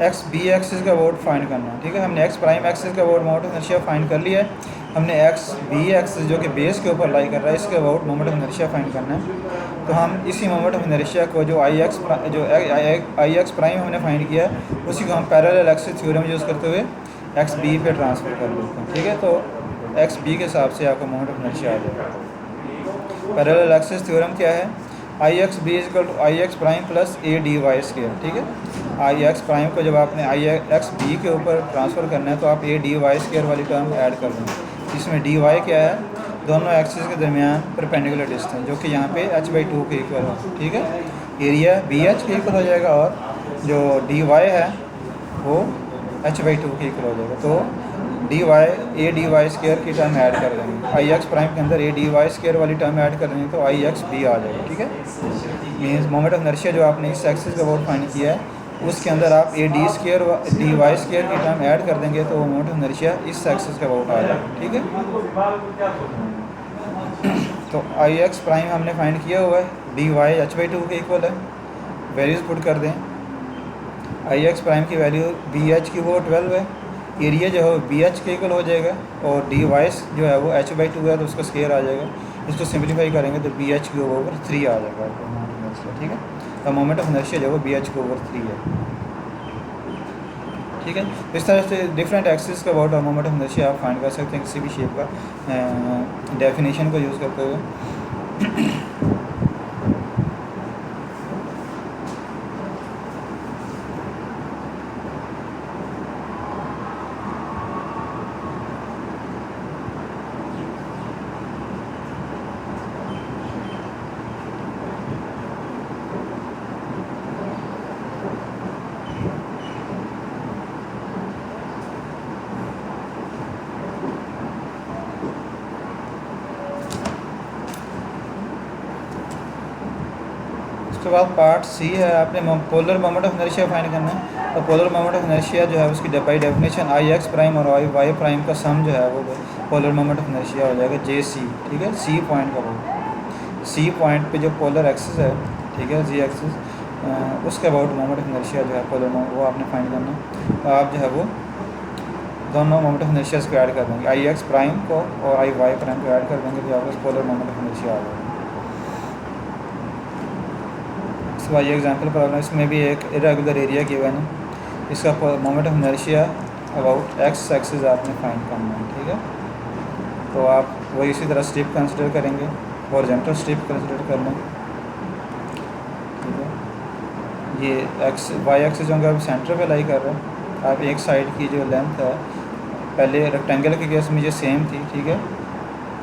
B: एक्स बी एक्सिस का अबाउट फाइंड करना है, ठीक है। हमने एक्स प्राइम एक्सिस का about moment of inertia find कर लिया है। हमने एक्स बी एक्सिस जो कि बेस के ऊपर लाई कर रहा है इसके about moment of inertia find करना है। तो हम इसी मोमेंट ऑफ इनर्शिया को जो आई एक्स प्राइम हमने फाइंड किया है उसी को हम पैरेलल एक्सिस थ्योरम यूज़ करते हुए एक्स बी पे ट्रांसफ़र कर देते हैं, ठीक है। तो एक्स बी के हिसाब से आपका मोमेंट ऑफ इनर्शिया आ जाएगा। पैरेलल एक्सिस थ्योरम क्या है I X B is equal to I X prime plus A D Y square, ठीक है। आई एक्स प्राइम को जब आपने आई एक्स बी के ऊपर ट्रांसफ़र करना है तो आप ए डी वाई स्केयर वाली टर्म ऐड कर देंगे। इसमें डी वाई क्या है, दोनों एक्सिस के दरमियान परपेंडिकुलर डिस्टेंस, जो कि यहाँ पे h/2 के इक्वल है, ठीक है। एरिया बी एच के इक्वल हो जाएगा और जो डी वाई है वो h/2 के इक्वल हो जाएगा। तो D Y A D Y square की टर्म ऐड कर देंगे, आई एक्स प्राइम के अंदर ए डी वाई स्केयर वाली टर्म ऐड कर देंगे तो आई एक्स बी आ जाएगा, ठीक है। मीन्स मोमेंट ऑफ इनर्शिया जो आपने इस एक्सिस का अबाउट फाइंड किया है उसके अंदर आप A D square D Y square की टर्म ऐड कर देंगे तो मोमेंट ऑफ इनर्शिया इस एक्सिस का अबाउट आ जाएगा, ठीक है। तो आई एक्स प्राइम हमने फाइंड किया हुआ है, डी वाई h/2 के इक्वल है, वैल्यूज पुट कर दें। आई एक्स प्राइम की वैल्यू बी एच की वो 12 है, एरिया जो है बी एच के इक्वल हो जाएगा और डी वाई जो है वो h/2 है तो उसका स्केयर आ जाएगा। इसको सिंप्लीफाई करेंगे तो बी एच क्यूब ओवर 3 आ जाएगा आपको, ठीक है। तो मोमेंट ऑफ इनर्शिया जो है वो बी एच क्यूब ओवर 3 है, ठीक है। तो इस तरह से डिफरेंट एक्सिस का अबाउट मोमेंट ऑफ इनर्शिया आप फाइंड कर सकते हैं किसी भी शेप का डेफिनेशन को यूज़ करते हुए। उसके बाद पार्ट सी है, आपने polar moment of inertia find करना है। और पोलर मोमेंट ऑफ इनर्शिया जो है उसकी by definition I X prime और आई वाई प्राइम का सम जो है वो पोलर मोमेंट ऑफ इनर्शिया हो जाएगा जे सी, ठीक है। सी पॉइंट का वो सी पॉइंट पे जो पोलर एक्सिस है, ठीक है, जी एक्सिस, उसके अबाउट मोमेंट ऑफ इनर्शिया जो है पोलर वो आपने फाइंड करना है। तो आप जो है वो दोनों मोमेंट ऑफ इनर्शिया को ऐड कर देंगे, आई एक्स प्राइम को और आई वाई प्राइम को ऐड कर देंगे तो आपको पोलर मोमेंट ऑफ इनर्शिया आ जाएगा। इसके बाद ये एग्जाम्पल प्रॉब्लम, इसमें भी एक इरेगुलर एरिया गिवन है, इसका moment of inertia about X axis आपने फाइंड करना है, ठीक है। तो आप वही इसी तरह स्ट्रिप कंसिडर करेंगे, हॉरिजॉन्टल स्ट्रिप कंसिडर कर लें, ठीक है। ये एक्स वाई एक्सिस जो आप सेंटर पे लाई कर रहे हैं, आप एक साइड की जो लेंथ है पहले रेक्टेंगल के केस में ये सेम थी, ठीक है,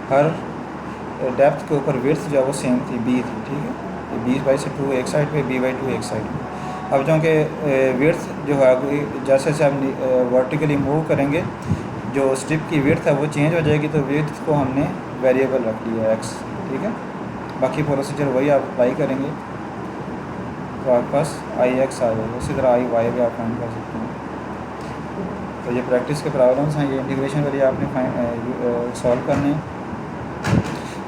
B: हर डेप्थ के ऊपर विड्थ जो है वो सेम थी, बी थी, ठीक है। 20/2 एक साइड पे, b/2 एक साइड पे। अब जो कि विड्थ जो है जैसे जैसे आप वर्टिकली मूव करेंगे जो स्ट्रिप की विड्थ है वो चेंज हो जाएगी, तो विड्थ को हमने वेरिएबल रख लिया x, ठीक है। बाकी प्रोसीजर वही आप अप्लाई करेंगे तो आपके पास आई एक्स आ जाएगा। इसी तरह आई वाई भी आप फाइंड कर सकते हैं। तो ये प्रैक्टिस के प्रॉब्लम्स हैं, ये इंटीग्रेशन वाली आपने सॉल्व करने हैं।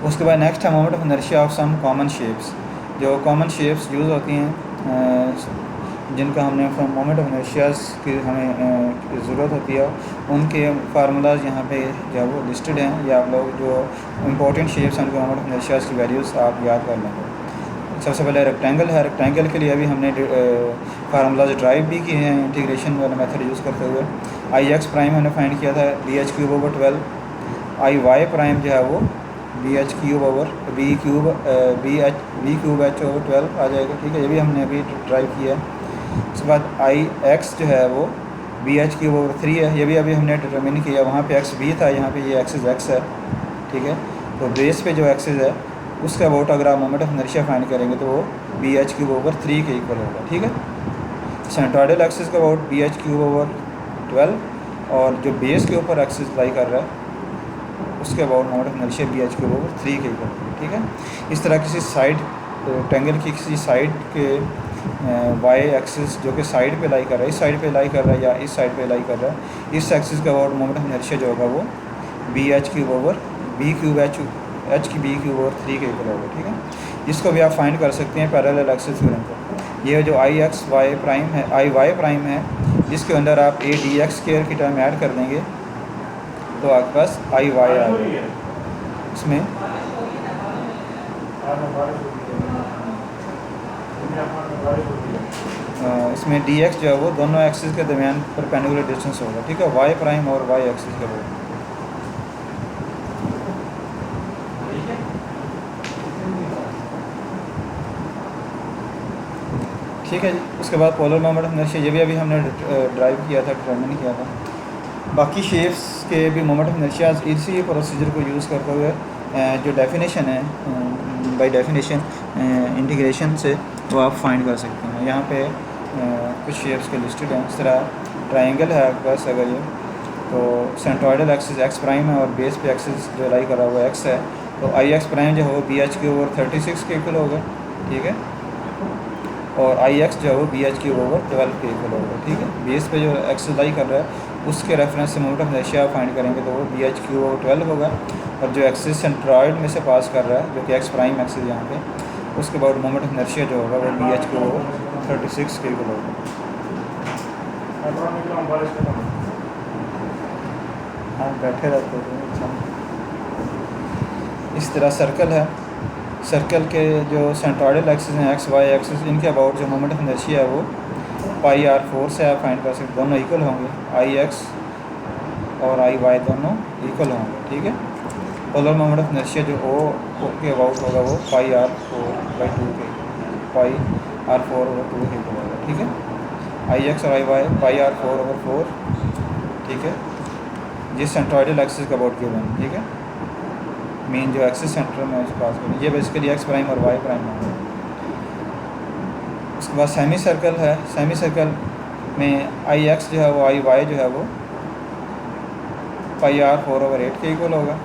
B: उसके बाद नेक्स्ट है moment of inertia of some common shapes. जो कॉमन शेप्स यूज़ होती हैं जिनका हमने मोमेंट ऑफ इनर्शियाज की हमें ज़रूरत होती है, उनके फार्मूलाज यहाँ पे जो है वो लिस्टेड हैं, या आप लोग जो इम्पोर्टेंट शेप्स हैं उनके मोमेंट ऑफ इनर्शियाज की वैल्यूज़ आप याद कर लेंगे। सबसे पहले रेक्टेंगल है, रेक्टेंगल के लिए अभी हमने फार्मूलाज ड्राइव भी किए हैं इंटीग्रेशन वाला मेथड यूज़ करते हुए। आई एक्स प्राइम हमने फाइंड किया था B H cube over 12, I Y prime जो है वो B H cube over B cube H over 12 आ जाएगा, ठीक है। ये भी हमने अभी ड्राइव किया है। उसके बाद आई एक्स जो है वो बी एच क्यूब ओवर 3 है, ये भी अभी हमने डिटरमिन किया। वहाँ पे एक्स बी था, यहाँ पे ये एक्सिस एक्स है, ठीक है। तो बेस पे जो एक्सिस है उसका अबाउट अगर आप मोमेंट ऑफ इनर्शिया फाइंड करेंगे तो वो बी एच क्यूब ओवर 3 के इक्वल होगा, ठीक है। सेंट्रोइडल एक्सिस का about B H cube over 12 और जो बेस के ऊपर एक्सिस लाई कर रहा है उसके about moment of inertia B H cube over 3 के इक्वल, ठीक है। इस तरह किसी साइड रेक्टेंगल की किसी साइड के वाई एक्सिस जो कि साइड पे लाई कर रहा है, इस साइड पे लाई कर रहा है या इस साइड पे लाई कर रहा है, इस एक्सिस का अबाउट मोमेंट ऑफ इनर्शिया जो होगा वो B H cube over B cube h की बी क्यूब ओवर 3 के इक्वल होगा, ठीक है। इसको भी आप फाइंड कर सकते हैं पैरेलल एक्सिस थ्योरम को। ये जो आई एक्स वाई प्राइम है, आई वाई प्राइम है, इसके अंदर आप ए डी एक्स स्क्वायर की टर्म ऐड कर देंगे तो आपके पास आई वाई आ जाएगा। इसमें इसमें डी एक्स जो है वो दोनों एक्सिस के दरमियान परपेंडिकुलर डिस्टेंस होगा, ठीक है, वाई प्राइम और वाई एक्सिस के बीच। ठीक है जी। उसके बाद पोलर मोमेंट ऑफ इनर्शिया, ये भी अभी हमने ड्राइव किया था, डिटरमिन किया था। बाकी शेप्स के भी मोमेंट ऑफ इनर्शिया इसी प्रोसीजर को यूज़ करते हुए जो डेफिनेशन है बाय डेफिनेशन इंटीग्रेशन से वो आप फाइंड कर सकते हैं। यहाँ पे कुछ शेप्स के लिस्टेड हैं। इस तरह ट्रायंगल है आपके पास, अगर ये तो सेंट्रोइडल एक्सिस एक्स प्राइम है और बेस पे एक्सिस जो लाई कर रहा है वो एक्स है, तो आई एक्स प्राइम जो है वो बी एच के ओवर 36 के इक्वल होगा, ठीक है, और आई एक्स जो है वो बी एच के ओवर 12 के इक्वल होगा, ठीक है। बेस पे जो एक्सिस लाई कर रहा है उसके रेफरेंस से मोमेंट ऑफ इनर्शिया फाइंड करेंगे तो वो बी एच क्यू ओवर 12 होगा, और जो एक्सिस सेंट्रॉइड में से पास कर रहा है जो कि एक्स प्राइम एक्सिस यहाँ पे, उसके बाद मोमेंट ऑफ इनर्शिया जो होगा वो बी एच क्यू ओवर 36 के इक्वल होगा। हाँ बैठे रहते हैं। अच्छा, इस तरह सर्कल है, सर्कल के जो सेंट्रॉइडल एक्सिस हैं एक्स वाई एक्सिस, इनके अबाउट जो मोमेंट ऑफ इनर्शिया है वो पाई आर 4 से आप फाइंड कर सकते, दोनों इक्वल होंगे, आई एक्स और आई वाई दोनों इक्वल होंगे, ठीक है। पोलर मोमेंट ऑफ इनर्शिया जो ओ के अबाउट होगा वो पाई आर 4/2 के, पाई आर 4/2 के इक्वल होगा, ठीक है। आई एक्स और आई वाई पाई आर 4/4, ठीक है, ये सेंट्रॉइडल एक्सिस का अबाउट गिवन, ठीक है, मेन जो एक्सिस सेंटर में उसके पास करें, ये बेसिकली एक्स प्राइम और वाई प्राइम होगा। उसके बाद सेमी सर्कल है, सेमी सर्कल में आई एक्स जो है वो आई वाई जो है वो पाई आर 4/8 के इक्वल होगा,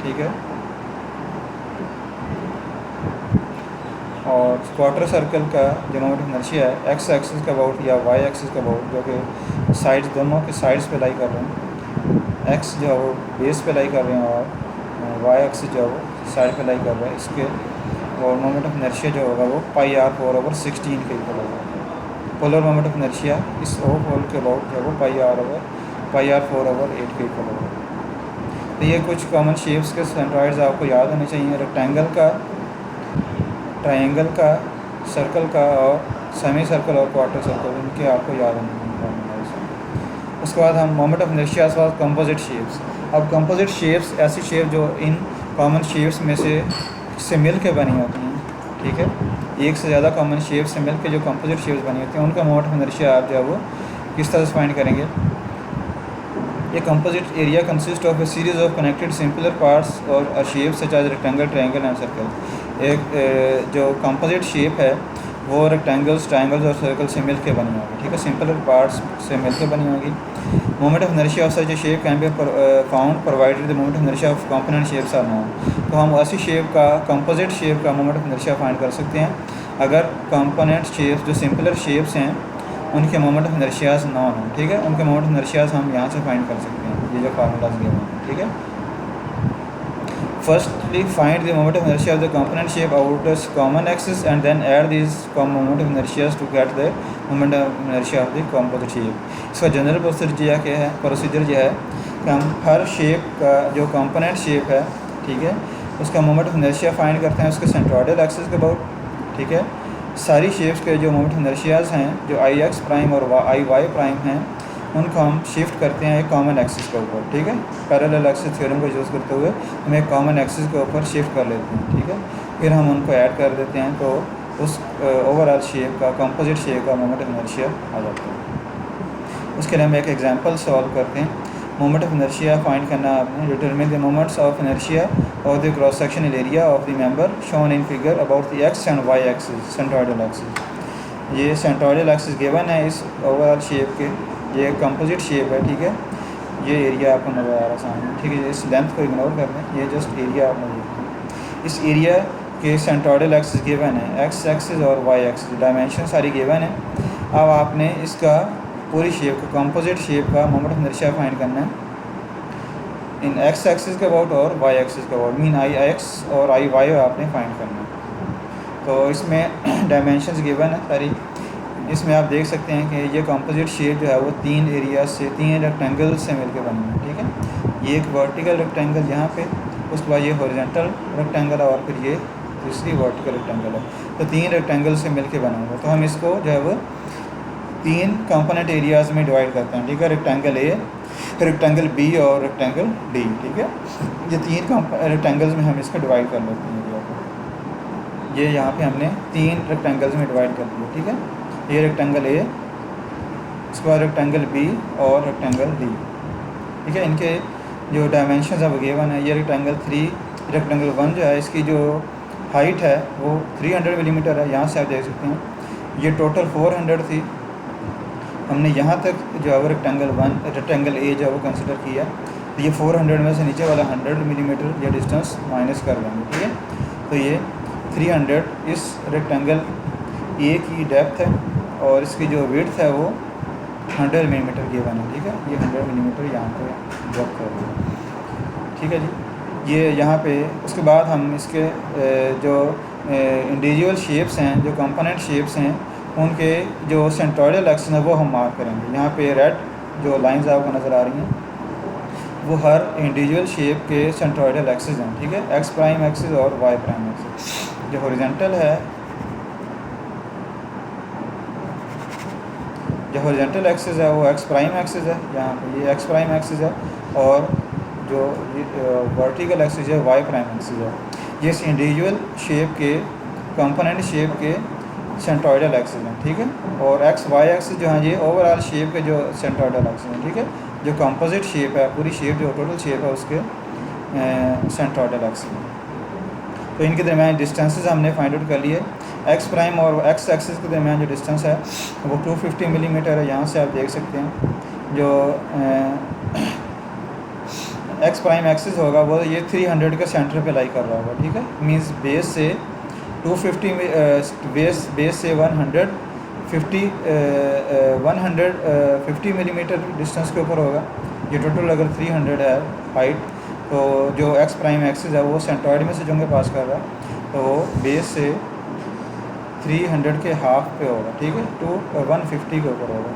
B: ठीक है। और क्वार्टर सर्कल का जो मोमेंट ऑफ इनर्शिया है एक्स एक्सिस का अबाउट या वाई एक्सिस का अबाउट, जो कि साइड्स दोनों के साइड्स पे लाई कर रहे हैं, एक्स जो है वो बेस पे लाई कर रहे हैं और वाई एक्सिस जो है वो साइड पे लाई कर रहा है इसके, और मोमेंट ऑफ इनर्शिया जो होगा वो पाई आर 4/16 के इक्वल होगा। पोलर मोमेंट ऑफ इनर्शिया इस ओ पोल के अबाउट जो है वो पाई आर 4/8 के इक्वल होगा। तो ये कुछ कॉमन शेप्स के सेंट्रॉइड्स आपको याद होने चाहिए, रेक्टेंगल का, ट्रायंगल का, सर्कल का और सेमी सर्कल और क्वार्टर सर्कल, इनके आपको याद होने चाहिए। उसके बाद हम मोमेंट ऑफ इनर्शिया के बाद कंपोजिट शेप्स। अब कंपोजिट शेप्स ऐसी शेप जो इन कॉमन शेप्स में से मिल के बनी होती हैं, ठीक है, एक से ज़्यादा कॉमन शेप से मिल के जो कंपोजिट शेप्स बनी होती हैं उनका मोमेंट ऑफ इनर्शिया आप जो है वो किस तरह से फाइंड करेंगे। ये composite area consist of a series of connected simpler parts और a shape such as rectangle, triangle and circle. एक जो कंपोजिट शेप है वो रेक्टेंगल्स, ट्रायंगल्स और सर्कल से मिल के बनी होगी, ठीक है, सिंपलर पार्ट्स से मिल के बनी होगी। Moment of inertia of such a shape can be found provided the moment of inertia of component shapes are known. तो हम ऐसी शेप का, कंपोजिट शेप का मोमेंट ऑफ इनर्शिया फाइंड कर सकते हैं अगर कंपोनेंट शेप्स जो सिंपलर शेप्स हैं उनके मोमेंट ऑफ इनर्शियाज नॉन हो, ठीक है, उनके मोमेंट ऑफ इनर्शियाज हम यहाँ से फाइंड कर सकते हैं, ये जो फार्मूलाज दिए हुए हैं, ठीक है। Firstly find the moment of inertia of the component shape out common axis and then add this moment of inertias to get the moment of inertia of the composite shape. इसका general procedure क्या है, procedure यह है कि हम हर shape का जो component shape है, ठीक है, उसका मोमेंट ऑफ इनर्शिया फाइंड करते हैं उसके सेंट्रोइडल एक्सिस के अबाउट, ठीक है। सारी शेप्स के जो मोमेंट ऑफ इनर्शियाज हैं जो आई एक्स प्राइम और आई वाई प्राइम हैं उनको हम शिफ्ट करते हैं एक कॉमन एक्सिस के ऊपर, ठीक है, पैरेलल एक्सिस थ्योरम को यूज़ करते हुए हम एक कॉमन एक्सिस के ऊपर शिफ्ट कर लेते हैं, ठीक है। फिर हम उनको ऐड कर देते हैं तो उस ओवरऑल शेप का, कंपोजिट शेप का मोमेंट ऑफ इनर्शिया आ जाता है। उसके लिए हम एक एग्जांपल सॉल्व करते हैं। मोमेंट ऑफ इनर्शिया फाइंड करना आपने, determine the moments of inertia और the cross sectional area of the member shown in figure about the X and Y axis, centroidal axis. ये सेंट्रोइडल एक्सिस गिवन है इस overall shape के, ये composite shape है, ठीक है, ये एरिया आपको नज़र आ रहा है सामने, ठीक है। इस लेंथ को इग्नोर कर दें, ये जस्ट एरिया आप देखते हैं। इस एरिया के सेंट्रोइडल एक्सिस गिवन है, एक्स एक्सिस और वाई एक्सिस, डायमेंशन सारी गिवन है। अब आपने इसका पूरी शेप का, कंपोजिट शेप का मोमेंट ऑफ इनर्शिया फाइंड करना है इन एक्स एक्सिस के अबाउट और वाई एक्सिस के अबाउट, मीन आई एक्स और आई वाई आपने फाइंड करना है। तो इसमें डायमेंशंस गिवन है सारी। इसमें आप देख सकते हैं कि ये कंपोजिट शेप जो है वो 3 एरिया से, 3 रेक्टेंगल से मिलकर बनी है, ठीक है। ये एक वर्टिकल रेक्टेंगल यहाँ पे, उसके बाद ये हॉरिजॉन्टल रेक्टेंगल और फिर ये दूसरी वर्टिकल रेक्टेंगल है, तो 3 रेक्टेंगल से मिलकर बना हुआ। तो हम इसको जो है वो 3 कंपोनेंट एरियाज़ में डिवाइड करते हैं, ठीक है, रेक्टेंगल ए, रेक्टेंगल बी और रेक्टेंगल डी, ठीक है। ये 3 रेक्टेंगल्स में हम इसको डिवाइड कर लेते हैं एरिया को। ये यहाँ पे हमने 3 रेक्टेंगल्स में डिवाइड कर दिया, ठीक है। ये रेक्टेंगल ए, इसके बाद रेक्टेंगल बी और रेक्टेंगल डी। ठीक है, इनके जो डायमेंशन है वो गिवन है। ये रेक्टेंगल 3 रेक्टेंगल 1 जो है इसकी जो हाइट है वो 300 मिलीमीटर है, यहाँ से आप देख सकते हैं। ये टोटल 400 थी, हमने यहाँ तक जो है वो रेक्टेंगल ए जो है वो कंसिडर किया। तो ये 400 में से नीचे वाला 100 मिलीमीटर ये डिस्टेंस माइनस कर लेंगे। ठीक है, तो ये 300 इस रेक्टेंगल ए की डेप्थ है और इसकी जो विड्थ है वो 100 मिलीमीटर गिवन है। ठीक है, ये 100 मिलीमीटर यहाँ पे ड्रॉप कर देंगे। ठीक है जी, ये यहाँ पे उसके बाद हम इसके जो इंडिविजुअल शेप्स हैं, जो कंपोनेंट शेप्स हैं, उनके जो सेंट्रोइडल एक्सिस है वो हम मार्क करेंगे। यहाँ पे रेड जो लाइंस आपको नज़र आ रही हैं वो हर इंडिविजुअल शेप के सेंट्रोइडल एक्सिस हैं। ठीक है, एक्स प्राइम एक्सिस और वाई प्राइम एक्सिस। जो हॉरिजॉन्टल है, जो हॉरिजॉन्टल एक्सिस है वो एक्स प्राइम एक्सिस है, यहाँ पे ये एक्स प्राइम एक्सिस है, और जो वर्टिकल एक्सिस है वाई प्राइम एक्सिस है। ये इस इंडिविजुअल शेप के कंपोनेंट शेप के सेंट्रोइडल एक्सिस हैं। ठीक है, और एक्स वाई एक्सिस जो है ये ओवरऑल शेप के जो सेंट्रोइडल एक्सिस हैं। ठीक है, जो कंपोजिट शेप है, पूरी शेप जो टोटल शेप है उसके सेंट्रोइडल एक्सिस हैं। तो इनके दरमियान डिस्टेंसेस हमने फाइंड आउट कर लिए। एक्स प्राइम और एक्स एक्सिस के दरमियान जो डिस्टेंस है वो 250 मिलीमीटर है, यहाँ से आप देख सकते हैं। जो एक्स प्राइम एक्सिस होगा वो ये 300 के सेंटर पे लाई कर रहा होगा। ठीक है, मींस बेस से 250 बेस से 150 मिलीमीटर डिस्टेंस के ऊपर होगा। ये टोटल अगर 300 है हाइट, तो जो एक्स प्राइम एक्सिस है वो सेंट्रॉइड में से जो पास कर रहा है तो वो बेस से 300 के हाफ पे होगा। ठीक है, तो 150 के ऊपर होगा।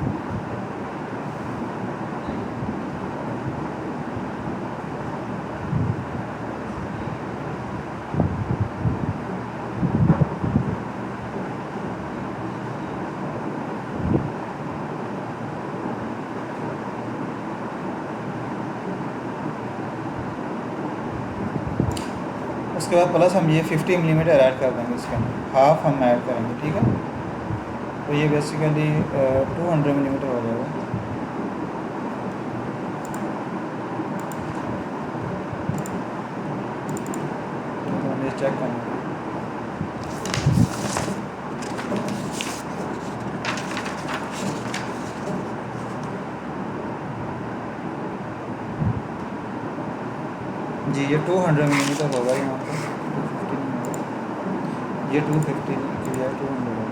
B: उसके बाद प्लस हम ये 50 मिलीमीटर ऐड कर देंगे, इसके अंदर हाफ हम ऐड करेंगे। ठीक है, तो ये बेसिकली 200 मिलीमीटर हो जाएगा। तो हम ये चेक करेंगे। जी ये 200 मिलीमीटर होगा यहाँ पर, 250 ये 250 या 200 होगा।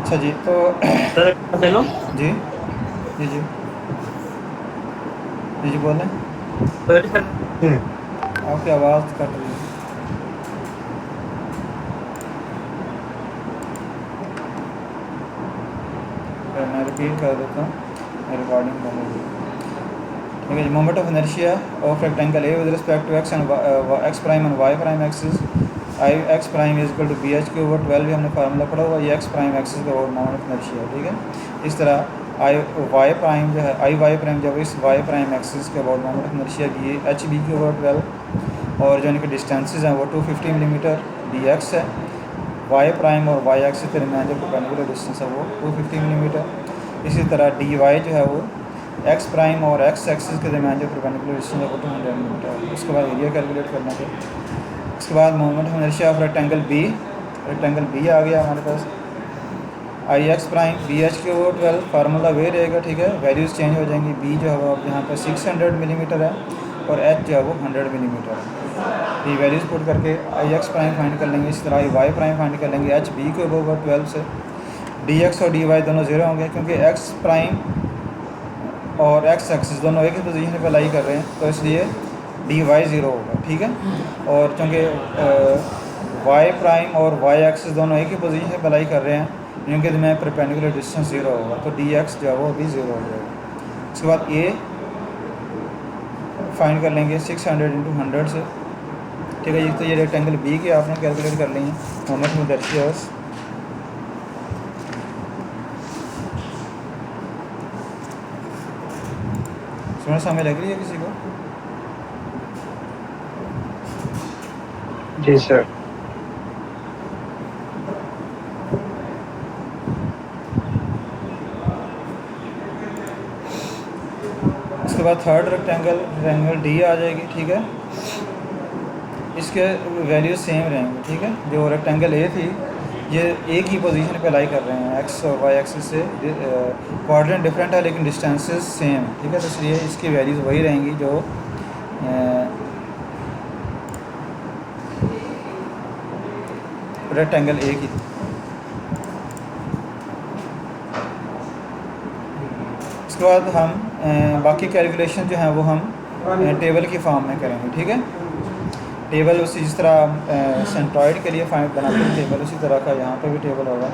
B: अच्छा जी, तो
A: चलो
B: जी जी जी जी जी बोलें, आपकी आवाज़ कट रही है। मैं रिपीट कर देता हूँ, रिकॉर्डिंग कर रही है। ठीक है जी, moment of inertia of rectangle A with respect to X and X prime and Y prime axis, I X prime is equal to B H के ओवर 12 हमने फार्मूला पढ़ा हुआ। ये एक्स प्राइम एक्सिस का ओवर मोमेंट ऑफ इनर्शिया। ठीक है, इस तरह आई वाई प्राइम जो है, आई वाई प्राइम जब इस वाई प्राइम एक्सिस के ओवर मोमेंट ऑफ इनर्शिया की एच बी के ओवर 12, और जो इनके डिस्टेंसेज हैं वो 250 मिलीमीटर डी एक्स है। वाई प्राइम और वाई एक्सिस के दरमियान जो परपेंडिकुलर डिस्टेंस है वो 250 मिलीमीटर। इसी तरह डी वाई जो है वो एक्स प्राइम और एक्स एक्सिस के दरमियान जो परपेंडिकुलर डिस्टेंस है वो 200 मिलीमीटर है। उसके बाद एरिया कैलकुलेट करना है। उसके बाद moment of inertia of rectangle B आ गया हमारे पास। I X prime B H के ओवर 12 फार्मूला वे रहेगा। ठीक है, वैल्यूज़ चेंज हो जाएंगी। बी जो है वो अब यहाँ पर 600 मिलीमीटर है और एच जो है वो 100 मिलीमीटर है। ये वैल्यूज़ पुट करके आई एक्स प्राइम फाइंड कर लेंगे। इस तरह आई वाई प्राइम फाइंड कर लेंगे एच बी के ओवर 12 से। डी एक्स और डी वाई दोनों ज़ीरो होंगे क्योंकि एक्स प्राइम और एक्स एक्सिस दोनों एक ही पोजीशन पर लाई कर रहे हैं, तो इसलिए डी वाई ज़ीरो होगा। ठीक है, और चूँकि वाई प्राइम और वाई एक्सिस दोनों एक ही पोजीशन पर लाई कर रहे हैं, इनके में परपेंडिकुलर डिस्टेंस ज़ीरो होगा, तो डी एक्स जो है वो भी ज़ीरो हो जाएगा। उसके बाद ए फाइंड कर लेंगे 600 इंटू 100 से। ठीक है, ये तो ये रेक्टेंगल बी के आपने कैलकुलेट कर लेंगे मोमेंट ऑफ इनर्शिया। समझ लग रही है किसी को?
C: जी सर।
B: उसके बाद थर्ड रेक्टेंगल डी आ जाएगी, ठीक है। इसके वैल्यू सेम रहेंगे, ठीक है। जो रेक्टेंगल ए थी ये एक ही पोजीशन पे लाई कर रहे हैं, एक्स और वाई एक्सिस से क्वाड्रेंट डिफरेंट है लेकिन डिस्टेंसेस सेम है, ठीक है। तो इसलिए इसकी वैल्यूज़ वही रहेंगी जो रेक्टेंगल ए की थी। उसके बाद हम बाकी कैलकुलेशन जो है वो हम टेबल की फॉर्म में करेंगे, ठीक है। टेबल उसी जिस तरह सेंट्रॉइड के लिए फाइंड बनाते हैं टेबल, उसी तरह का यहाँ पे भी टेबल होगा।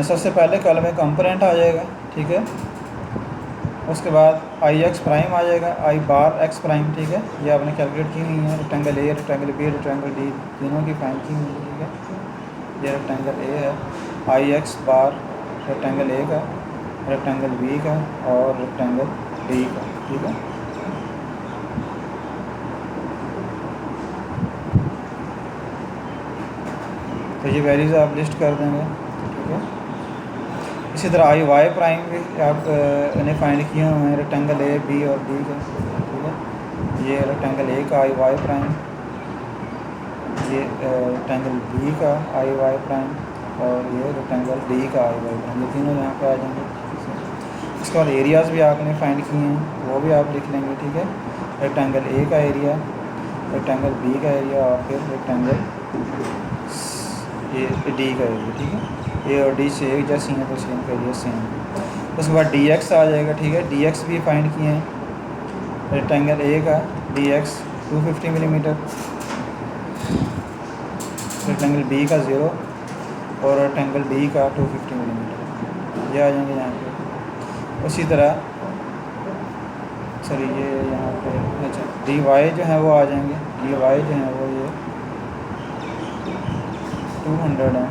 B: सबसे पहले कॉलम में कंपोनेंट आ जाएगा, ठीक है। उसके बाद आई एक्स प्राइम आ जाएगा, आई बार एक्स प्राइम, ठीक है। ये आपने कैलकुलेट की हुई है, rectangle A, rectangle B, rectangle D तीनों की फाइंड की हुई है, ठीक है। ये रेक्टेंगल ए है, I x bar rectangle A का, रेक्टेंगल बी का और रेक्टेंगल डी का, ठीक है। तो ये वैल्यूज़ आप लिस्ट कर देंगे, ठीक है। इसी तरह आई वाई प्राइम भी आप ने फाइंड किए हुए हैं, रेक्टेंगल ए, बी और डी का, ठीक है। ये रेक्टेंगल ए का आई वाई प्राइम, ये रेक्टेंगल बी का आई वाई प्राइम और ये रेक्टेंगल डी का आई वाई प्राइम, ये तीनों यहाँ पे आ जाएंगे। इसके बाद एरियाज़ भी आपने फाइंड किए हैं, वो भी आप लिख लेंगे, ठीक है। रेक्टेंगल ए का एरिया, रेक्टेंगल बी का एरिया और फिर रेक्टेंगल ए डी का एरिया, ठीक है। ए और डी से एक जैसी हैं तो सेम का एरिया सेम। उसके बाद डी एक्स आ जाएगा, ठीक है। डी एक्स भी फाइंड किए हैं, रेक्टेंगल ए का d x 250 millimetre, rectangle B का 0 और रेक्टेंगल डी का 250 मिलीमीटर, ये आ जाएंगे यहाँ पे। उसी तरह सॉरी ये यहाँ पे अच्छा डी वाई जो है वो आ जाएंगे, डी वाई जो है वो ये 200 है,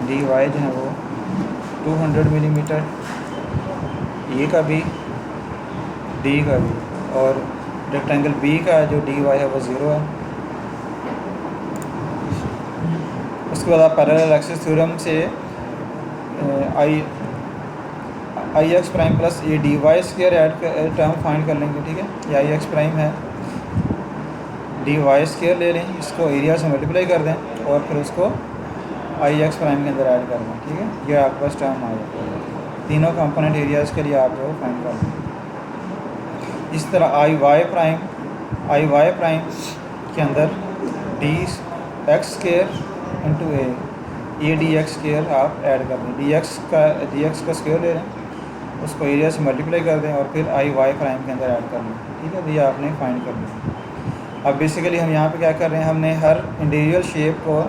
B: डी वाई जो है वो 200 मिलीमीटर, ए का भी, डी का भी, और रेक्टेंगल बी का जो डी वाई है वो 0 है। उसके बाद आप पैरेलल एक्सिस थ्योरम से I X prime plus A D Y square add term find कर लेंगे, ठीक है। ये आई एक्स प्राइम है, डी वाई स्क्वायर ले लें, इसको एरिया से मल्टीप्लाई कर दें और फिर उसको आई एक्स प्राइम के अंदर ऐड कर दें, ठीक है। ये आपके पास टर्म आ जाएगा। तीनों कंपोनेंट एरियाज़ के लिए आप जो फाइंड कर लें। इस तरह आई वाई प्राइम के अंदर D X square into A D X square आप ऐड कर दें, डी एक्स का स्क्वायर ले लें, उसको एरिया से मल्टीप्लाई कर दें और फिर आई वाई प्राइम के अंदर ऐड कर लें, ठीक है। तो ये आपने फाइंड कर लिया। अब बेसिकली हम यहाँ पे क्या कर रहे हैं, हमने हर इंडिविजुअल शेप को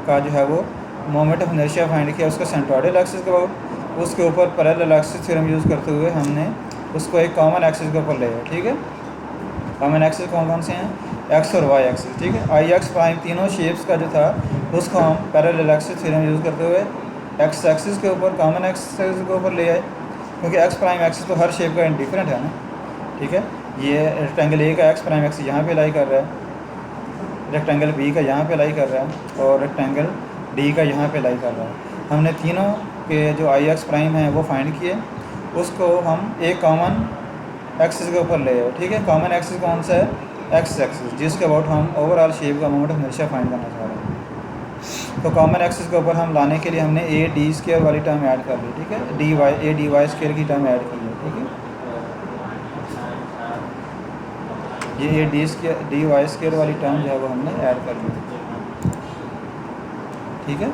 B: का जो है वो मोमेंट ऑफ इनर्शिया फाइंड किया, उसका सेंट्रोइडल एक्सिस के बाद उसके ऊपर पैरेलल एक्सिस थ्योरम यूज़ करते हुए हमने उसको एक कॉमन एक्सिस के ऊपर ले आया, ठीक है। कॉमन एक्सिस कौन कौन से हैं, एक्स और वाई एक्सिस, ठीक है। आई एक्स प्राइम तीनों शेप्स का जो था उसको हम पैरेलल एक्सिस थ्योरम यूज़ करते हुए एक्स एक्सिस के ऊपर कॉमन एक्सिस के ऊपर ले आए, क्योंकि एक्स प्राइम एक्सिस तो हर शेप का इंडिफरेंट है ना, ठीक है। ये रेक्टेंगल ए का एक्स प्राइम एक्सिस यहाँ पे लाई कर रहा है, रेक्टेंगल बी का यहाँ पे लाई कर रहा है और रेक्टेंगल डी का यहाँ पे लाई कर रहा है। हमने तीनों के जो आई एक्स प्राइम हैं वो फाइंड किए, उसको हम एक कॉमन एक्सिस के ऊपर ले आए, ठीक है। कॉमन एक्सिस कौन सा है, एक्स एक्सिस, जिसके अबाउट हम ओवरऑल शेप का मोमेंट ऑफ इनर्शिया फाइंड करना चाह रहे हैं। तो कॉमन एक्सिस के ऊपर हम लाने के लिए हमने ए डी स्क्वायर वाली टर्म ऐड कर ली, ठीक है। ए डी वाई स्क्वायर की टर्म ऐड की है, ठीक है। ये डी वाई स्क्वायर वाली टर्म जो है वो हमने ऐड कर ली, ठीक है।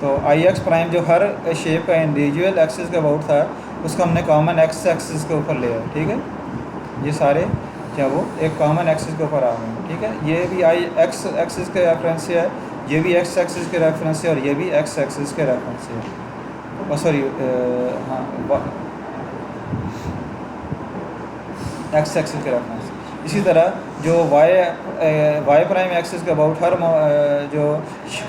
B: तो आई एक्स प्राइम जो हर शेप का इंडिविजुअल एक्सिस का अबाउट था उसको हमने कॉमन एक्स एक्सिस के ऊपर ले आया, ठीक है। ये सारे क्या वो एक कॉमन एक्सिस के ऊपर आ गए हैं, ठीक है। ये भी आई एक्स एक्सिस के रेफरेंस से है, ये भी एक्स एक्सिस के रेफरेंस से और ये भी एक्स एक्सिस के रेफरेंस से है। सॉरी हाँ एक्स एक्सिस के रेफरेंस। इसी तरह जो वाई प्राइम एक्सिस के अबाउट हर जो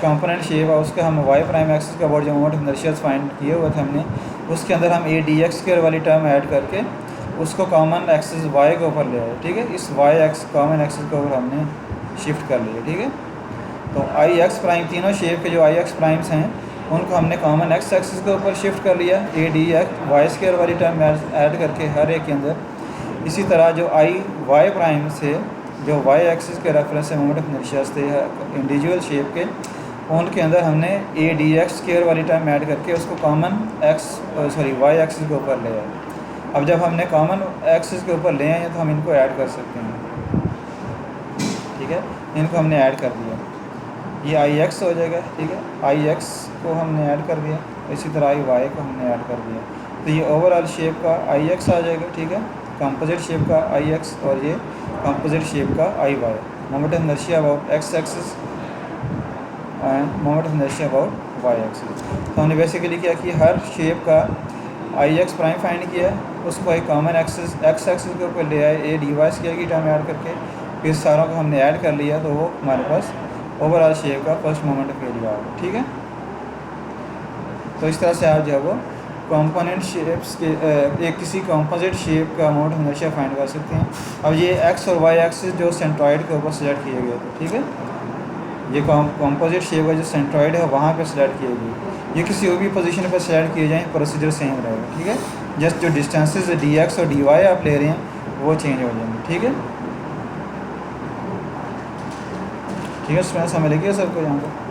B: कंपोनेंट शेप है उसका हम वाई प्राइम एक्सिस के अबाउट जो मोमेंट ऑफ इनर्शिया फाइंड किए हुए थे हमने, उसके अंदर हम ए डी एक्स स्क्वायर वाली टर्म ऐड करके उसको कॉमन एक्सिस वाई के ऊपर ले आए, ठीक है। इस वाई एक्स कॉमन एक्सिस के ऊपर हमने शिफ्ट कर लिया, ठीक है। तो आई एक्स प्राइम, तीनों शेप के जो आई एक्स प्राइम्स हैं उनको हमने कॉमन एक्स एक्सिस के ऊपर शिफ्ट कर लिया, a D x y square वाली टर्म ऐड करके हर एक के अंदर। इसी तरह जो आई वाई प्राइम से जो वाई एक्सिस के रेफरेंस से मोमेंट ऑफ इनर्शिया थे इंडिविजुअल शेप के, उनके अंदर हमने ए डी एक्स स्क्वायर वाली टर्म ऐड करके उसको कॉमन वाई एक्सिस के ऊपर ले आए। अब जब हमने कॉमन एक्सिस के ऊपर ले आए तो हम इनको ऐड कर सकते हैं, ठीक है। इनको हमने ऐड कर दिया, ये आई एक्स हो जाएगा, ठीक है। आई एक्स को हमने ऐड कर दिया, इसी तरह आई वाई को हमने ऐड कर दिया, तो ये ओवरऑल शेप का आई एक्स आ जाएगा, ठीक है। कंपोजिट शेप का आई एक्स और ये कंपोजिट शेप का I Y. Moment of inertia about X axis and moment of inertia about Y axis. तो हमने बेसिकली क्या किया, हर शेप का आई एक्स प्राइम फाइंड किया, उसको एक कॉमन एक्सिस एक्स एक्सिस के ऊपर ले आए, ए डी वाई स्क्वायर की टर्म ऐड करके, फिर सारों को हमने ऐड कर लिया, तो वो हमारे पास ओवरऑल शेप का फर्स्ट मोमेंट ऑफ एरिया आ गया, ठीक है। तो इस तरह से आप जो है वो कंपोनेंट शेप्स के एक किसी कंपोजिट शेप का मोमेंट ऑफ इनर्शिया फाइंड कर सकते हैं। अब ये एक्स और वाई एक्सिस जो सेंट्रॉइड के ऊपर सेलेक्ट किए गए थे, ठीक है, ये कंपोजिट शेप का जो सेंट्रॉइड है वहाँ पे सेलेक्ट किए गए, ये किसी और भी पोजीशन पर सेलेक्ट किए जाएँ प्रोसीजर सेम रहेगा, ठीक है। जस्ट जो डिस्टेंसेस डी एक्स और डी वाई आप ले रहे हैं वो चेंज हो जाएंगे, ठीक है। ठीक है, समझ लगी है सबको यहाँ पर।